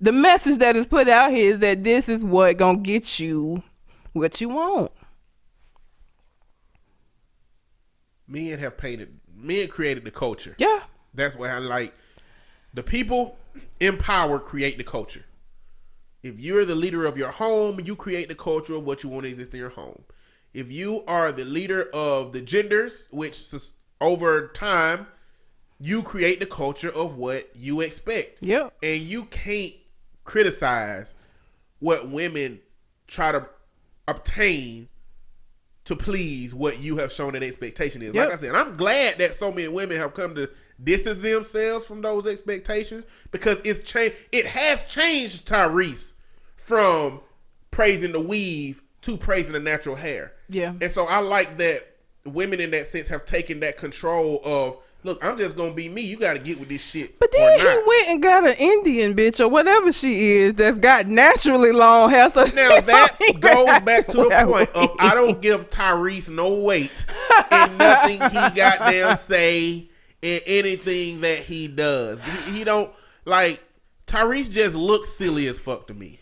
the message that is put out here is that this is what going to get you what you want. Men created the culture. Yeah. That's what I like. The people in power create the culture. If you're the leader of your home, you create the culture of what you want to exist in your home. If you are the leader of the genders, which over time, you create the culture of what you expect. Yep. And you can't criticize what women try to obtain to please what you have shown an expectation is. Yep. Like I said, I'm glad that so many women have come to distance themselves from those expectations because it's changed. It has changed Tyrese from praising the weave to praising the natural hair. Yeah. And so I like that women in that sense have taken that control of, look, I'm just gonna be me. You got to get with this shit. But then he went and got an Indian bitch or whatever she is that's got naturally long hair. So now that goes back to the point of I don't give Tyrese no weight in nothing he goddamn say in anything that he does. He don't like. Tyrese just looks silly as fuck to me.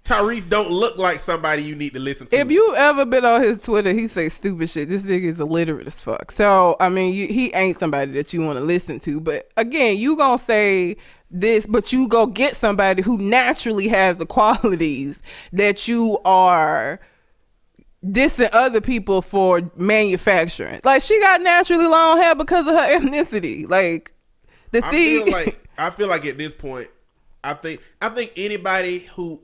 Tyrese don't look like somebody you need to listen to. If you ever been on his Twitter, he say stupid shit. This nigga is illiterate as fuck. So, I mean, he ain't somebody that you want to listen to. But again, you gonna say this, but you go get somebody who naturally has the qualities that you are dissing other people for manufacturing. Like, she got naturally long hair because of her ethnicity. Like, I feel like at this point, I think anybody who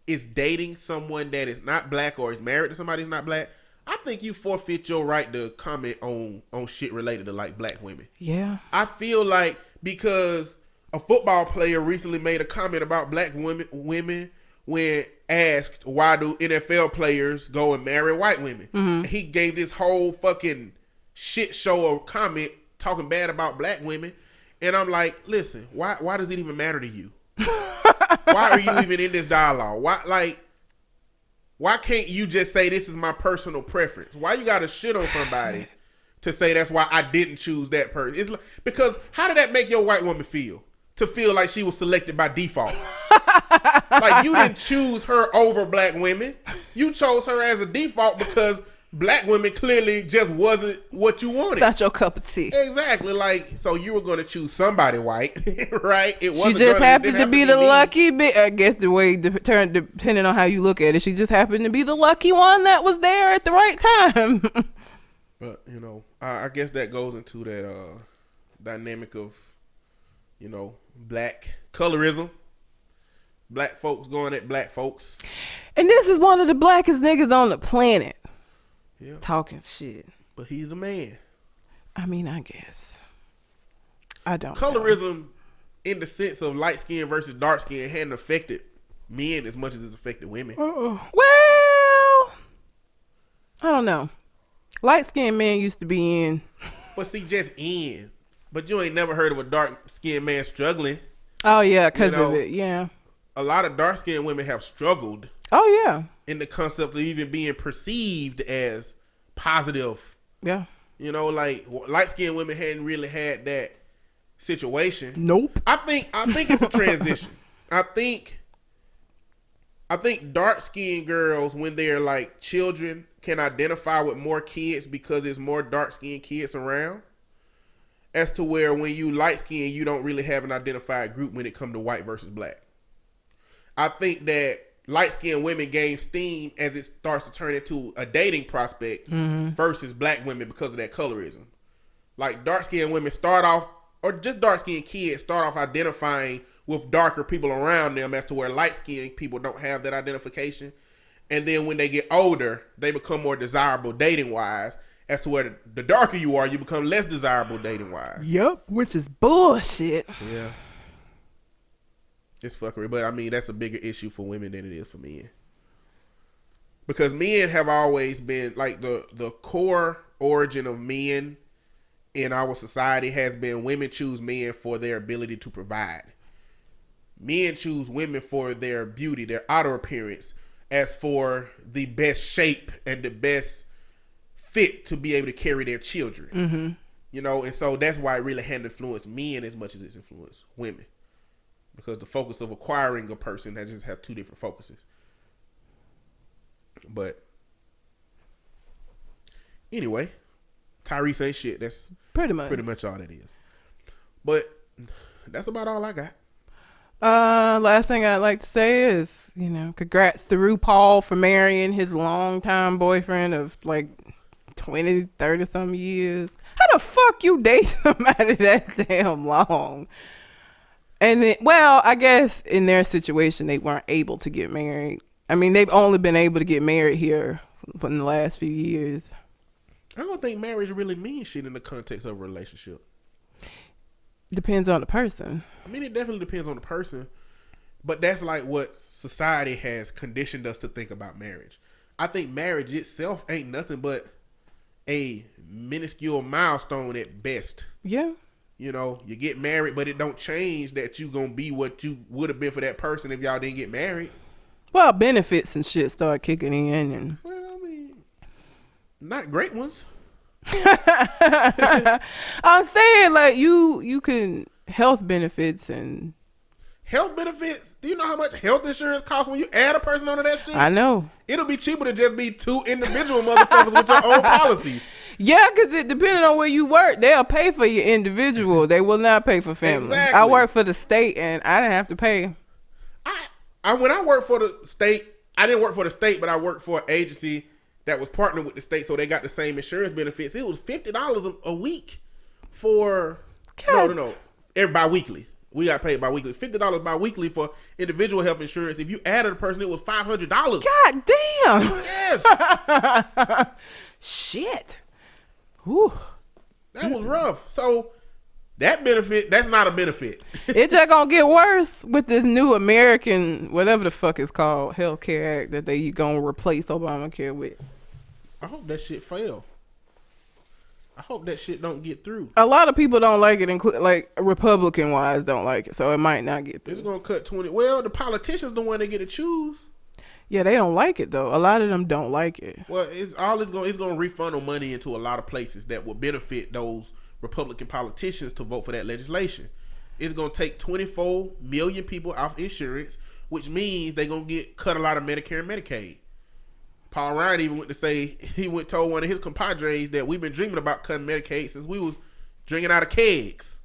is dating someone that is not black or is married to somebody who's not black, I think you forfeit your right to comment on shit related to like black women. Yeah. I feel like because a football player recently made a comment about black women when asked why do NFL players go and marry white women. Mm-hmm. He gave this whole fucking shit show of comment talking bad about black women. And I'm like, listen, why does it even matter to you? Why are you even in this dialogue? Why can't you just say this is my personal preference? Why you gotta shit on somebody to say that's why I didn't choose that person? It's like, because how did that make your white woman feel? To feel like she was selected by default. Like you didn't choose her over black women. You chose her as a default because black women clearly just wasn't what you wanted. It's not your cup of tea. Exactly. Like, so you were going to choose somebody white, right? It wasn't. She just happened to be the lucky bit. I guess the way depending on how you look at it, she just happened to be the lucky one that was there at the right time. But you know, I guess that goes into that dynamic of, you know, black colorism. Black folks going at black folks. And this is one of the blackest niggas on the planet. Yeah. Talking shit. But he's a man. I mean, I guess. I don't Colorism know. In the sense of light skin versus dark skin hadn't affected men as much as it's affected women. Well, I don't know. Light skinned men used to be in. But see, just in. But you ain't never heard of a dark skinned man struggling. Oh, yeah, because of it, yeah. A lot of dark skinned women have struggled. Oh, yeah. In the concept of even being perceived as positive. Yeah. You know, like light skinned women hadn't really had that situation. Nope. I think it's a transition. I think dark skinned girls, when they're like children, can identify with more kids because there's more dark skinned kids around. As to where when you light skinned, you don't really have an identified group when it comes to white versus black. I think that light-skinned women gain steam as it starts to turn into a dating prospect versus black women because of that colorism. Like dark-skinned women start off, or just dark-skinned kids start off identifying with darker people around them, as to where light-skinned people don't have that identification. And then when they get older, they become more desirable dating-wise, as to where the darker you are, you become less desirable dating-wise. Yep, which is bullshit. Yeah. It's fuckery, but I mean that's a bigger issue for women than it is for men. Because men have always been like the core origin of men in our society has been women choose men for their ability to provide. Men choose women for their beauty, their outer appearance, as for the best shape and the best fit to be able to carry their children. Mm-hmm. You know, and so that's why it really hadn't influenced men as much as it's influenced women. Because the focus of acquiring a person has just have two different focuses. But anyway, Tyrese ain't shit. That's pretty much all that is. But that's about all I got. Last thing I'd like to say is, congrats to RuPaul for marrying his longtime boyfriend of like 20, 30 some years. How the fuck you date somebody that damn long? And then, well, I guess in their situation, they weren't able to get married. I mean, they've only been able to get married here for the last few years. I don't think marriage really means shit in the context of a relationship. Depends on the person. I mean, it definitely depends on the person. But that's like what society has conditioned us to think about marriage. I think marriage itself ain't nothing but a minuscule milestone at best. Yeah. You know, you get married, but it don't change that you gonna be what you would have been for that person if y'all didn't get married. Well, benefits and shit start kicking in, and well, I mean, not great ones. I'm saying like you can health benefits and health benefits. Do you know how much health insurance costs when you add a person onto that shit? I know. It'll be cheaper to just be two individual motherfuckers with your own policies. Yeah, because it depending on where you work, they'll pay for your individual. They will not pay for family. Exactly. I work for the state and I didn't have to pay. When I worked for the state, I didn't work for the state, but I worked for an agency that was partnered with the state, so they got the same insurance benefits. It was $50 a week for no, bi-weekly. We got paid bi-weekly. $50 bi-weekly for individual health insurance. If you added a person, it was $500. God damn. Yes. Shit. Whew. That was rough. So that benefit, that's not a benefit. It's just gonna get worse with this new American, whatever the fuck it's called, Healthcare Act that they gonna replace Obamacare with. I hope that shit fail. I hope that shit don't get through. A lot of people don't like it, like Republican wise don't like it, so it might not get through. It's gonna cut 20. Well, the politicians the one that get to choose. Yeah, they don't like it though. A lot of them don't like it. Well, it's gonna refunnel money into a lot of places that will benefit those Republican politicians to vote for that legislation. It's gonna take 24 million people off insurance, which means they're gonna get cut a lot of Medicare and Medicaid. Paul Ryan even went to say told one of his compadres that we've been dreaming about cutting Medicaid since we was drinking out of kegs.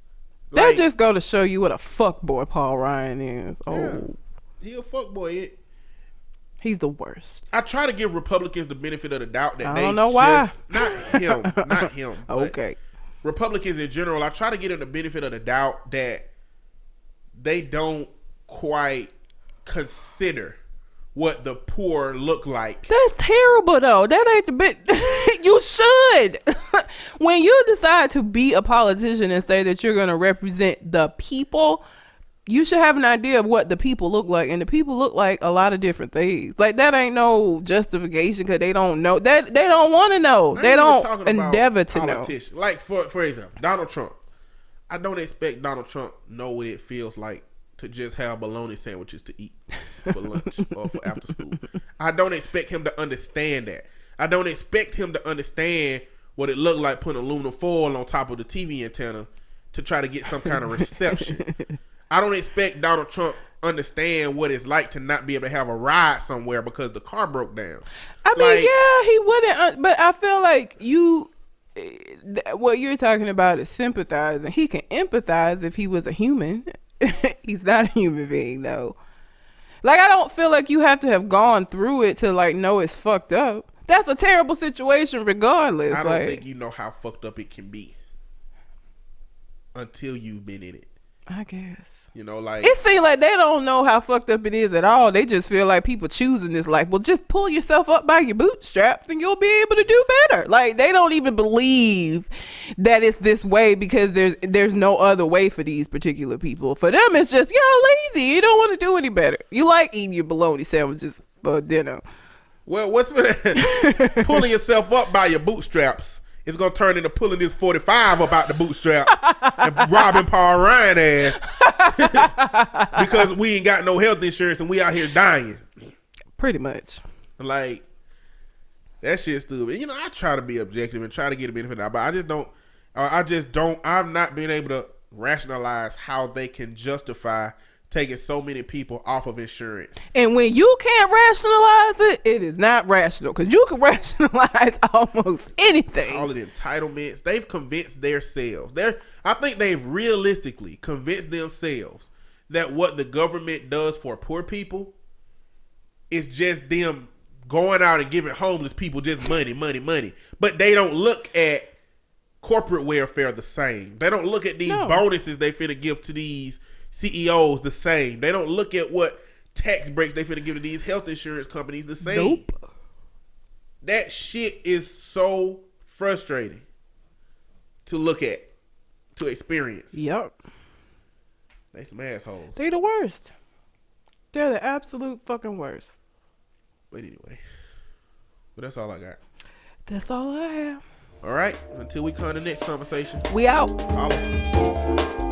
That just go to show you what a fuckboy Paul Ryan is. Oh, yeah, he a fuckboy. He's the worst. I try to give Republicans the benefit of the doubt that I don't know why. Not him. Okay. Republicans in general, I try to give them the benefit of the doubt that they don't quite consider what the poor look like. That's terrible though. That ain't the bit. You should. When you decide to be a politician and say that you're going to represent the people, you should have an idea of what the people look like, and the people look like a lot of different things. Like that ain't no justification because they don't know that they don't want to know. They don't endeavor to know. Like for example, Donald Trump. I don't expect Donald Trump know what it feels like to just have bologna sandwiches to eat for lunch or for after school. I don't expect him to understand that. I don't expect him to understand what it looked like putting aluminum foil on top of the TV antenna to try to get some kind of reception. I don't expect Donald Trump understand what it's like to not be able to have a ride somewhere because the car broke down. I mean, yeah, he wouldn't, but I feel like what you're talking about is sympathizing. He can empathize if he was a human. He's not a human being though. Like I don't feel like you have to have gone through it to like know it's fucked up. That's a terrible situation regardless. I don't think you know how fucked up it can be until you've been in it. I guess. You know, like it seems like they don't know how fucked up it is at all. They just feel like people choosing this life. Well, just pull yourself up by your bootstraps and you'll be able to do better. Like they don't even believe that it's this way because there's no other way for these particular people. For them, it's just y'all lazy. You don't want to do any better. You like eating your bologna sandwiches for dinner. Well, what's for that? Pulling yourself up by your bootstraps it's gonna turn into pulling this 45 up out the bootstrap and robbing Paul Ryan ass because we ain't got no health insurance and we out here dying. Pretty much. Like, that shit's stupid. You know, I try to be objective and try to get a benefit out, but I just don't. I've not been able to rationalize how they can justify taking so many people off of insurance. And when you can't rationalize it, it is not rational, because you can rationalize almost anything. All of the entitlements, they've convinced themselves. I think they've realistically convinced themselves that what the government does for poor people is just them going out and giving homeless people just money, money, money. But they don't look at corporate welfare the same. They don't look at these bonuses they finna give to these CEOs the same. They don't look at what tax breaks they finna give to these health insurance companies the same. Nope. That shit is so frustrating to look at, to experience. Yep. They some assholes. They the worst. They're the absolute fucking worst. But anyway, that's all I got. That's all I have. All right. Until we come to the next conversation. We out. Holla.